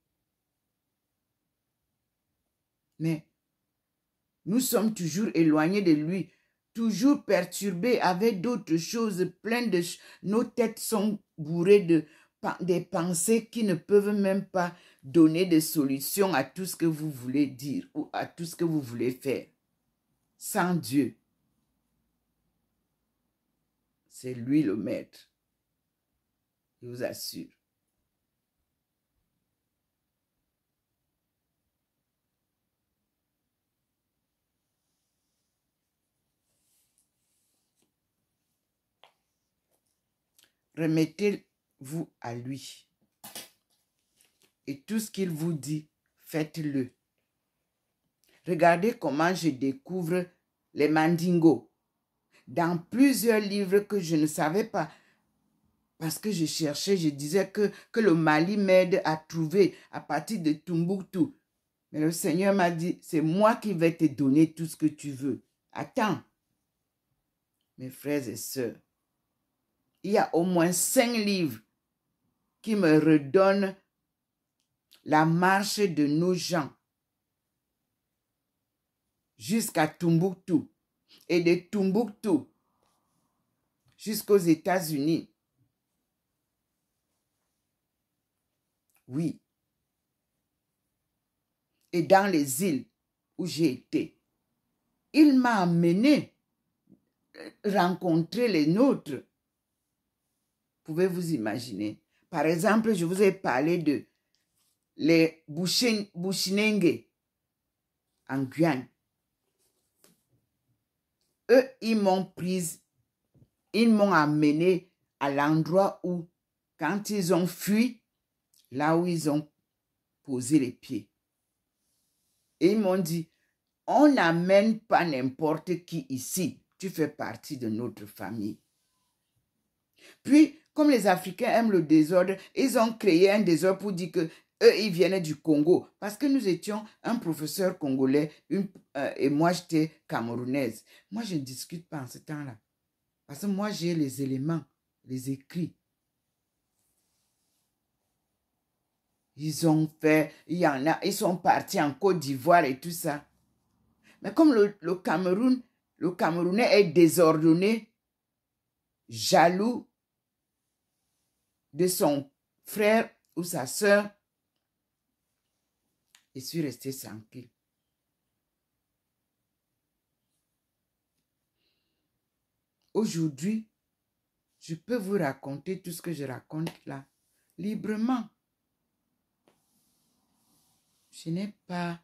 Mais Nous sommes toujours éloignés de lui, toujours perturbés avec d'autres choses, plein de... Nos têtes sont bourrées des pensées qui ne peuvent même pas donner de solution à tout ce que vous voulez dire ou à tout ce que vous voulez faire. Sans Dieu, c'est lui le maître. Je vous assure. Remettez-vous à lui. Et tout ce qu'il vous dit, faites-le. Regardez comment je découvre les mandingos. Dans plusieurs livres que je ne savais pas, parce que je cherchais, je disais que le Mali m'aide à trouver à partir de Tombouctou. Mais le Seigneur m'a dit, c'est moi qui vais te donner tout ce que tu veux. Attends, mes frères et sœurs, il y a au moins 5 livres qui me redonnent la marche de nos gens jusqu'à Tombouctou et de Tombouctou jusqu'aux États-Unis. Oui. Et dans les îles où j'ai été, il m'a amené rencontrer les nôtres. Pouvez-vous imaginer? Par exemple, je vous ai parlé de les Bushinengue en Guyane. Eux, ils m'ont prise, ils m'ont amené à l'endroit où, quand ils ont fui, là où ils ont posé les pieds. Et ils m'ont dit, on n'amène pas n'importe qui ici. Tu fais partie de notre famille. Puis, comme les Africains aiment le désordre, ils ont créé un désordre pour dire que eux, ils viennent du Congo. Parce que nous étions un professeur congolais et moi, j'étais camerounaise. Moi, je ne discute pas en ce temps-là. Parce que moi, j'ai les éléments, les écrits. Ils ont fait, il y en a, ils sont partis en Côte d'Ivoire et tout ça. Mais comme le Camerounais est désordonné, jaloux de son frère ou sa sœur, je suis resté tranquille. Aujourd'hui, je peux vous raconter tout ce que je raconte là, librement. Je n'ai pas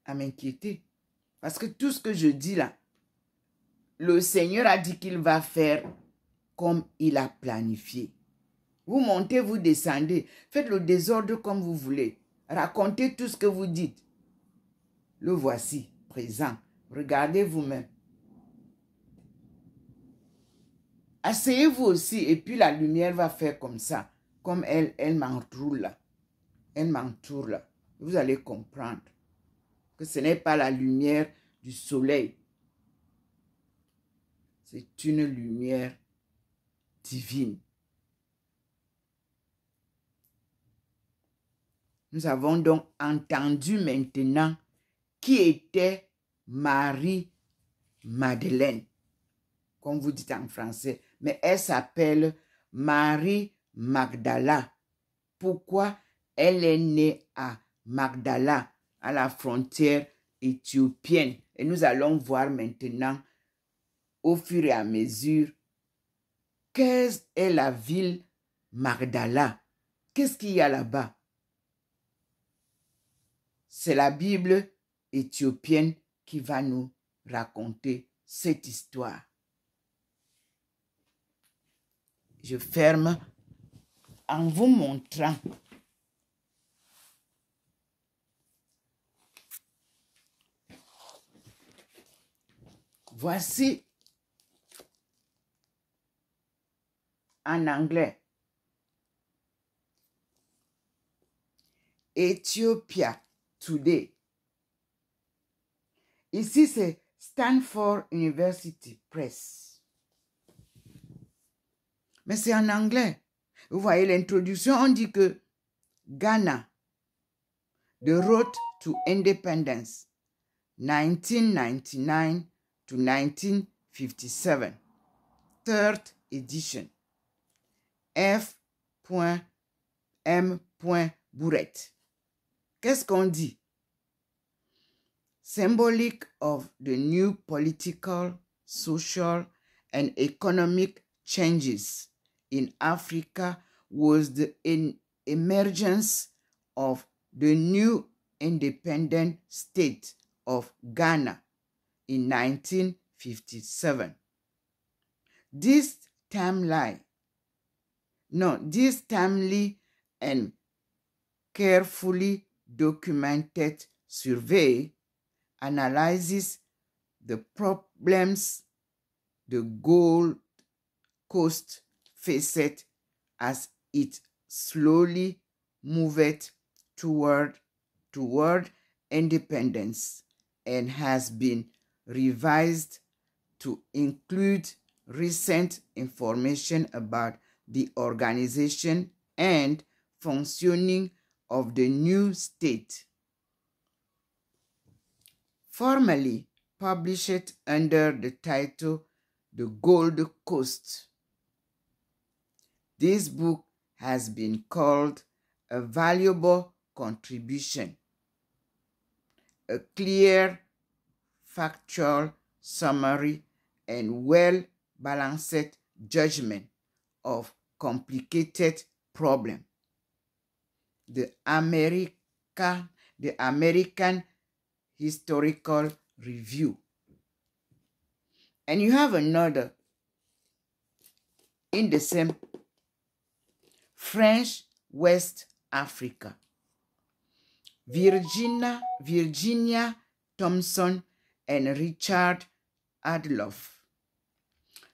à m'inquiéter. Parce que tout ce que je dis là, le Seigneur a dit qu'il va faire comme il a planifié. Vous montez, vous descendez, faites le désordre comme vous voulez. Racontez tout ce que vous dites. Le voici, présent. Regardez vous-même. Asseyez-vous aussi et puis la lumière va faire comme ça. Comme elle m'entoure là. Elle m'entoure là. Vous allez comprendre que ce n'est pas la lumière du soleil. C'est une lumière divine. Nous avons donc entendu maintenant qui était Marie-Madeleine, comme vous dites en français, mais elle s'appelle Marie Magdala. Pourquoi? Elle est née à Magdala, à la frontière éthiopienne. Et nous allons voir maintenant, au fur et à mesure, qu'est-ce est la ville Magdala? Qu'est-ce qu'il y a là-bas? C'est la Bible éthiopienne qui va nous raconter cette histoire. Je ferme en vous montrant voici en anglais Ethiopia Today. Ici, c'est Stanford University Press. Mais c'est en anglais. Vous voyez l'introduction, on dit que Ghana, the road to independence, 1999 to 1957, third edition, F.M. Bourret. Qu'est-ce qu'on dit? Symbolic of the new political, social, and economic changes in Africa was the emergence of the new independent state of Ghana in 1957. This timely and carefully documented survey analyzes the problems the Gold Coast faced as it slowly moved toward independence and has been revised to include recent information about the organization and functioning of the new state. Formerly published under the title The Gold Coast, this book has been called a valuable contribution, a clear, factual summary, and well-balanced judgment of complicated problems. The American Historical Review. And you have another in the same, French West Africa. Virginia Thompson and Richard Adloff,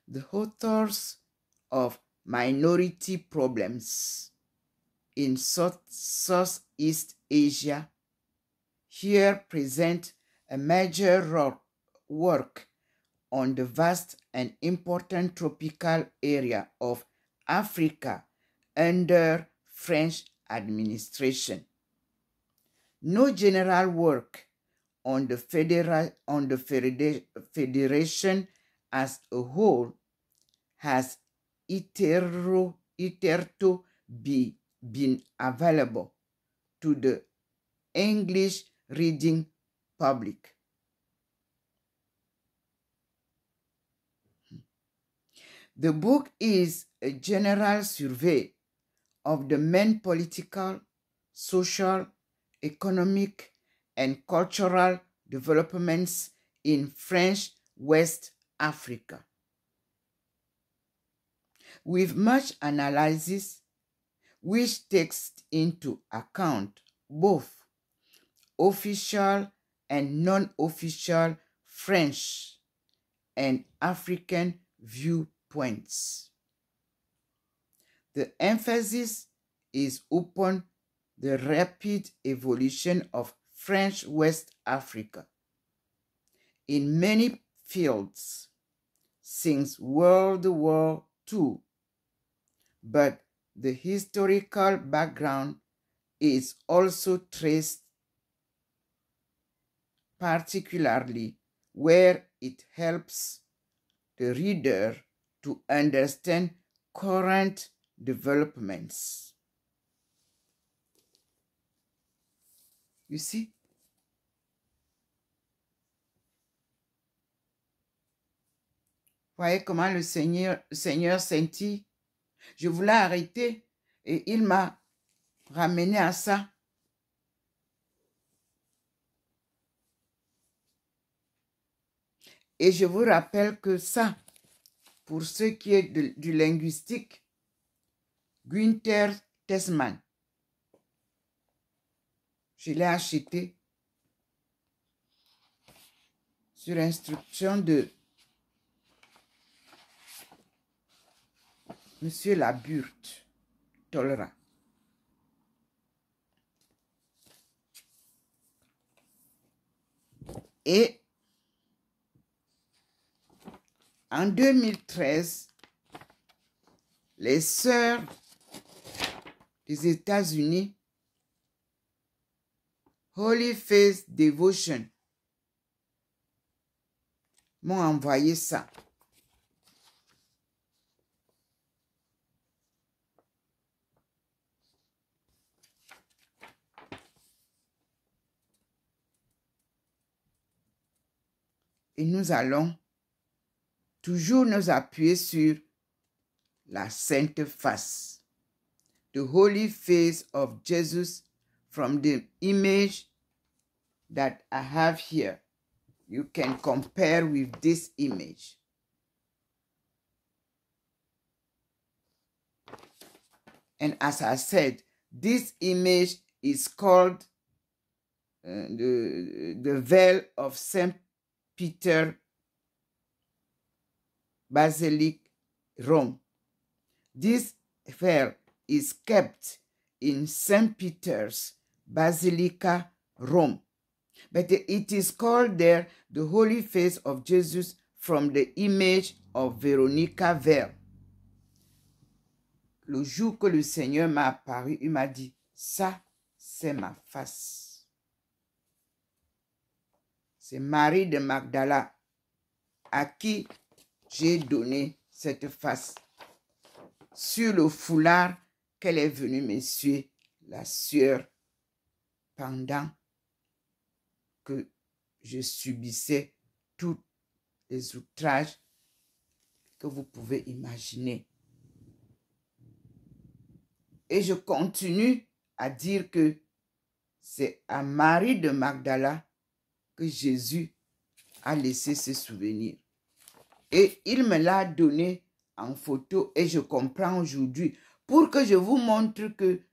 the authors of Minority Problems in Southeast Asia, here present a major work on the vast and important tropical area of Africa under French administration. No general work on the federation as a whole has hitherto been available to the English reading public. The book is a general survey of the main political, social, economic, and cultural developments in French West Africa. With much analysis, which takes into account both official and non-official French and African viewpoints. The emphasis is upon the rapid evolution of French West Africa in many fields since World War II, but the historical background is also traced, particularly where it helps the reader to understand current developments. You see? Voyez comment le Seigneur sentit. Je voulais arrêter et il m'a ramené à ça. Et je vous rappelle que ça, pour ce qui est du linguistique, Günther Tessmann, je l'ai acheté sur instruction de Monsieur Laburte Tolera. Et en 2013, les sœurs des États-Unis, Holy Face Devotion, m'ont envoyé ça. Et nous allons toujours nous appuyer sur la sainte face. The holy face of Jesus from the image that I have here. You can compare with this image. And as I said, this image is called the veil of Saint Peter Basilica, Rome. This veil is kept in St. Peter's Basilica, Rome. But it is called there the Holy Face of Jesus from the image of Veronica Veil. Le jour que le Seigneur m'a apparu, il m'a dit, ça, c'est ma face. C'est Marie de Magdala à qui j'ai donné cette face. Sur le foulard qu'elle est venue m'essuyer la sueur pendant que je subissais tous les outrages que vous pouvez imaginer. Et je continue à dire que c'est à Marie de Magdala que Jésus a laissé ce souvenir. Et il me l'a donné en photo et je comprends aujourd'hui pour que je vous montre que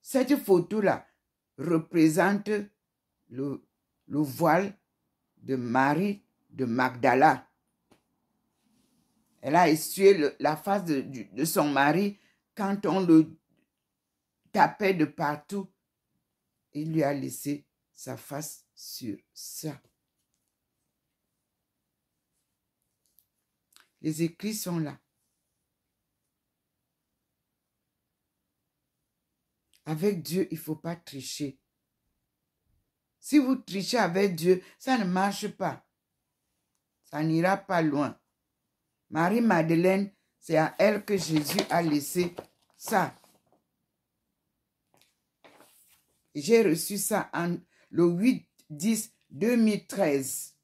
cette photo-là représente le voile de Marie de Magdala. Elle a essuyé la face de son mari quand on le tapait de partout. Il lui a laissé sa face sur ça. Les écrits sont là. Avec Dieu, il ne faut pas tricher. Si vous trichez avec Dieu, ça ne marche pas. Ça n'ira pas loin. Marie-Madeleine, c'est à elle que Jésus a laissé ça. J'ai reçu ça le 8-10-2013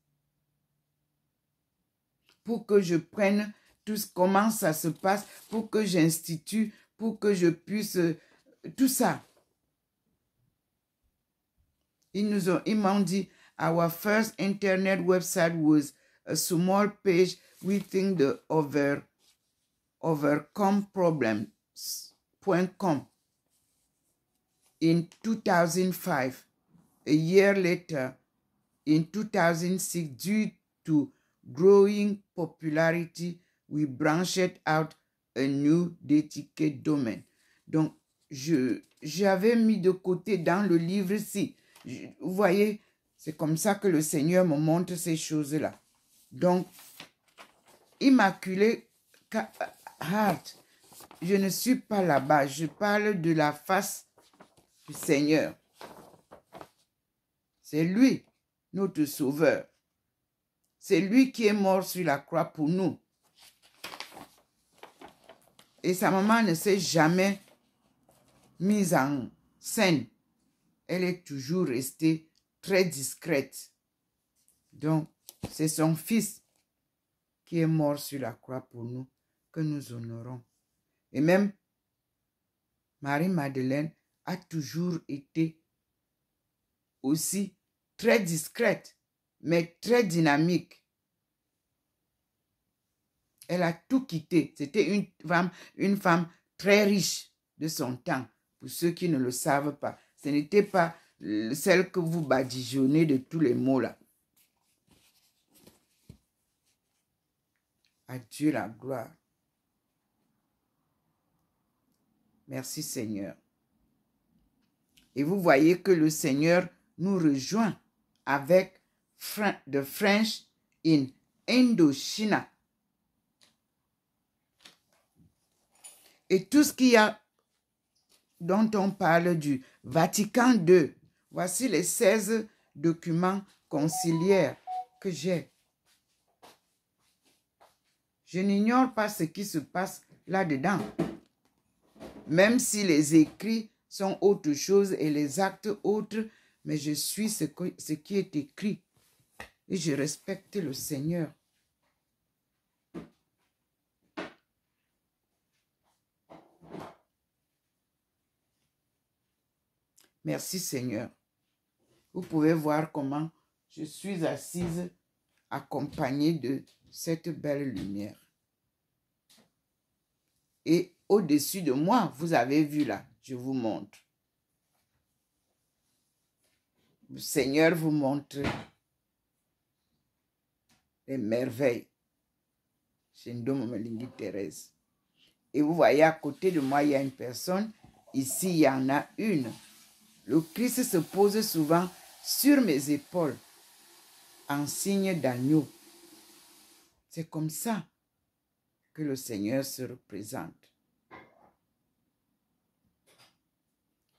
pour que je prenne comment ça se passe, pour que j'institue, pour que je puisse... tout ça. Ils m'ont dit, our first internet website was a small page within the overcomeproblems.com. In 2005, a year later, in 2006, due to growing popularity, we branched out a new dedicated domain. Donc, j'avais mis de côté dans le livre-ci. Vous voyez, c'est comme ça que le Seigneur me montre ces choses-là. Donc, Immaculée Heart, je ne suis pas là-bas. Je parle de la face du Seigneur. C'est lui, notre Sauveur. C'est lui qui est mort sur la croix pour nous. Et sa maman ne s'est jamais mise en scène. Elle est toujours restée très discrète. Donc, c'est son fils qui est mort sur la croix pour nous, que nous honorons. Et même Marie-Madeleine a toujours été aussi très discrète, mais très dynamique. Elle a tout quitté. C'était une femme très riche de son temps, pour ceux qui ne le savent pas. Ce n'était pas celle que vous badigeonnez de tous les mots là. À Dieu la gloire. Merci Seigneur. Et vous voyez que le Seigneur nous rejoint avec the French in Indochina. Et tout ce qu'il y a dont on parle du Vatican II. Voici les 16 documents conciliaires que j'ai. Je n'ignore pas ce qui se passe là-dedans. Même si les écrits sont autre chose et les actes autres, mais je suis ce qui est écrit. Et je respecte le Seigneur. Merci Seigneur. Vous pouvez voir comment je suis assise accompagnée de cette belle lumière. Et au-dessus de moi, vous avez vu là, je vous montre. Le Seigneur vous montre les merveilles. C'est une Malingi Thérèse. Et vous voyez à côté de moi, il y a une personne. Ici, il y en a une. Le Christ se pose souvent sur mes épaules en signe d'agneau. C'est comme ça que le Seigneur se représente.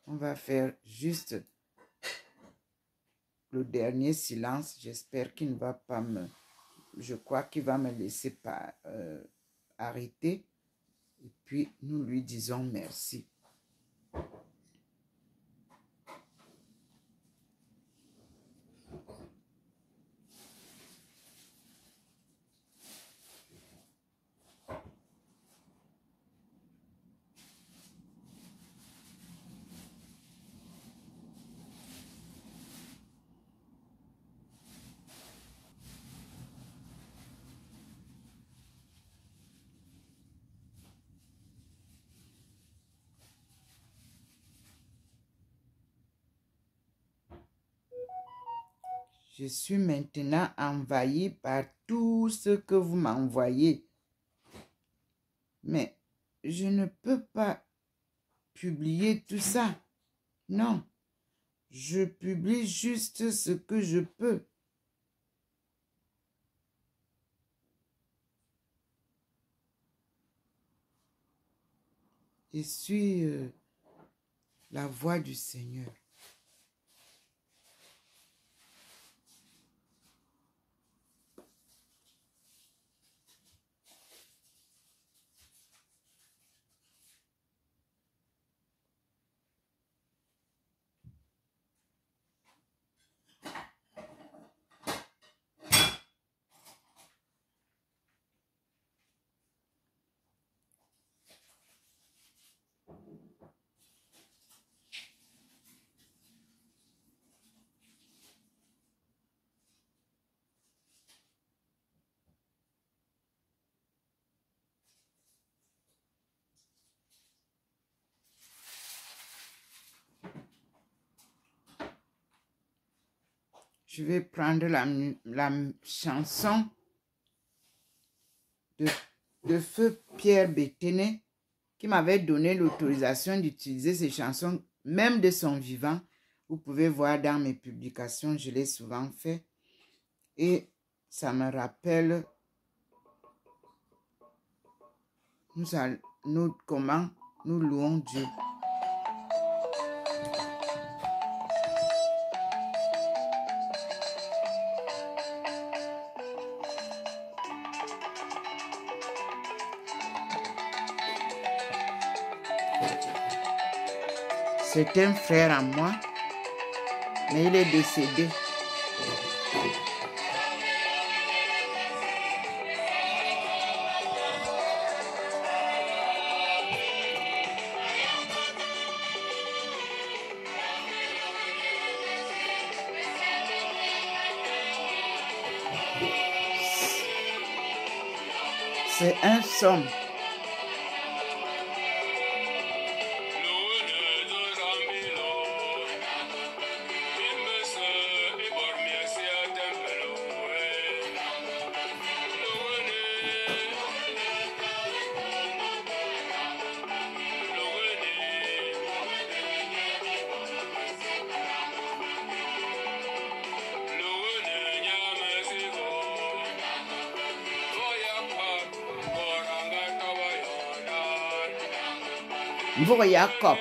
On va faire juste le dernier silence. J'espère qu'il ne va pas me... Je crois qu'il va me laisser pas, arrêter. Et puis, nous lui disons merci. Je suis maintenant envahi par tout ce que vous m'envoyez. Mais je ne peux pas publier tout ça. Non, je publie juste ce que je peux. Je suis la voix du Seigneur. Je vais prendre la chanson de Feu Pierre Béthéné qui m'avait donné l'autorisation d'utiliser ces chansons, même de son vivant. Vous pouvez voir dans mes publications, je l'ai souvent fait. Et ça me rappelle comment nous louons Dieu. C'est un frère à moi, mais il est décédé. C'est un somme. Mvoko Jacob.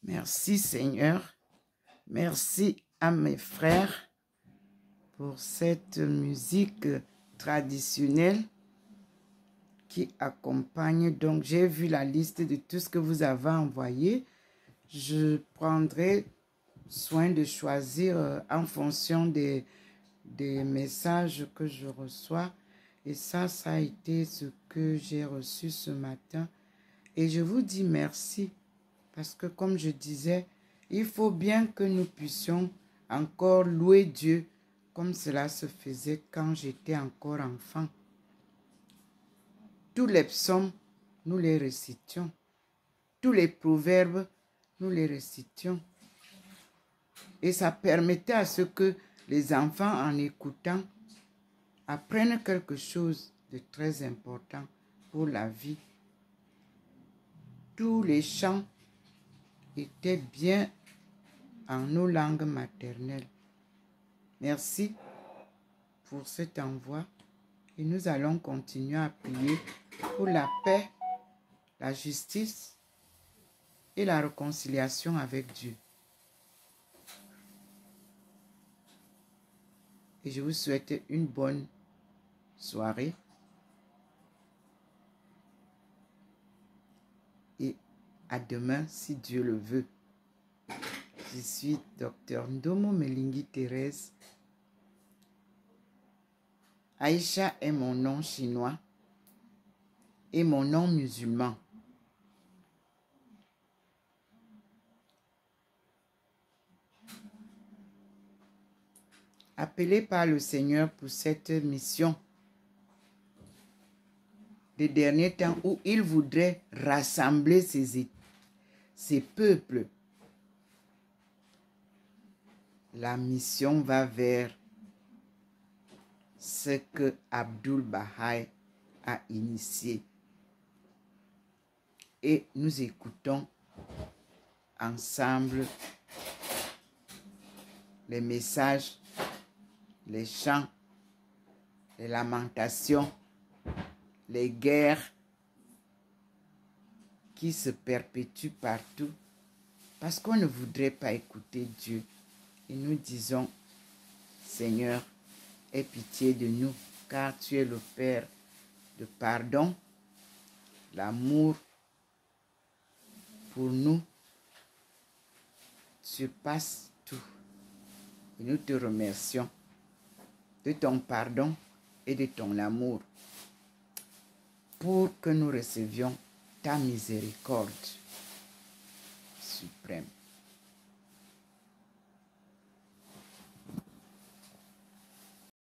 Merci Seigneur. Merci à mes frères pour cette musique traditionnelle qui accompagne. Donc, j'ai vu la liste de tout ce que vous avez envoyé. Je prendrai soin de choisir en fonction des messages que je reçois. Et ça a été ce que j'ai reçu ce matin. Et je vous dis merci parce que comme je disais, il faut bien que nous puissions encore louer Dieu comme cela se faisait quand j'étais encore enfant. Tous les psaumes, nous les récitions. Tous les proverbes, nous les récitions. Et ça permettait à ce que les enfants, en écoutant, apprennent quelque chose de très important pour la vie. Tous les chants étaient bien en nos langues maternelles. Merci pour cet envoi et nous allons continuer à prier pour la paix, la justice et la réconciliation avec Dieu. Et je vous souhaite une bonne soirée et à demain si Dieu le veut. Je suis Dr Ndomo Melingi Thérèse. Aïcha est mon nom chinois et mon nom musulman. Appelé par le Seigneur pour cette mission des derniers temps où il voudrait rassembler ses peuples. La mission va vers ce que Abdul Baha a initié. Et nous écoutons ensemble les messages, les chants, les lamentations, les guerres qui se perpétuent partout parce qu'on ne voudrait pas écouter Dieu. Et nous disons, Seigneur, aie pitié de nous, car tu es le Père de pardon. L'amour pour nous surpasse tout. Et nous te remercions de ton pardon et de ton amour pour que nous recevions ta miséricorde suprême.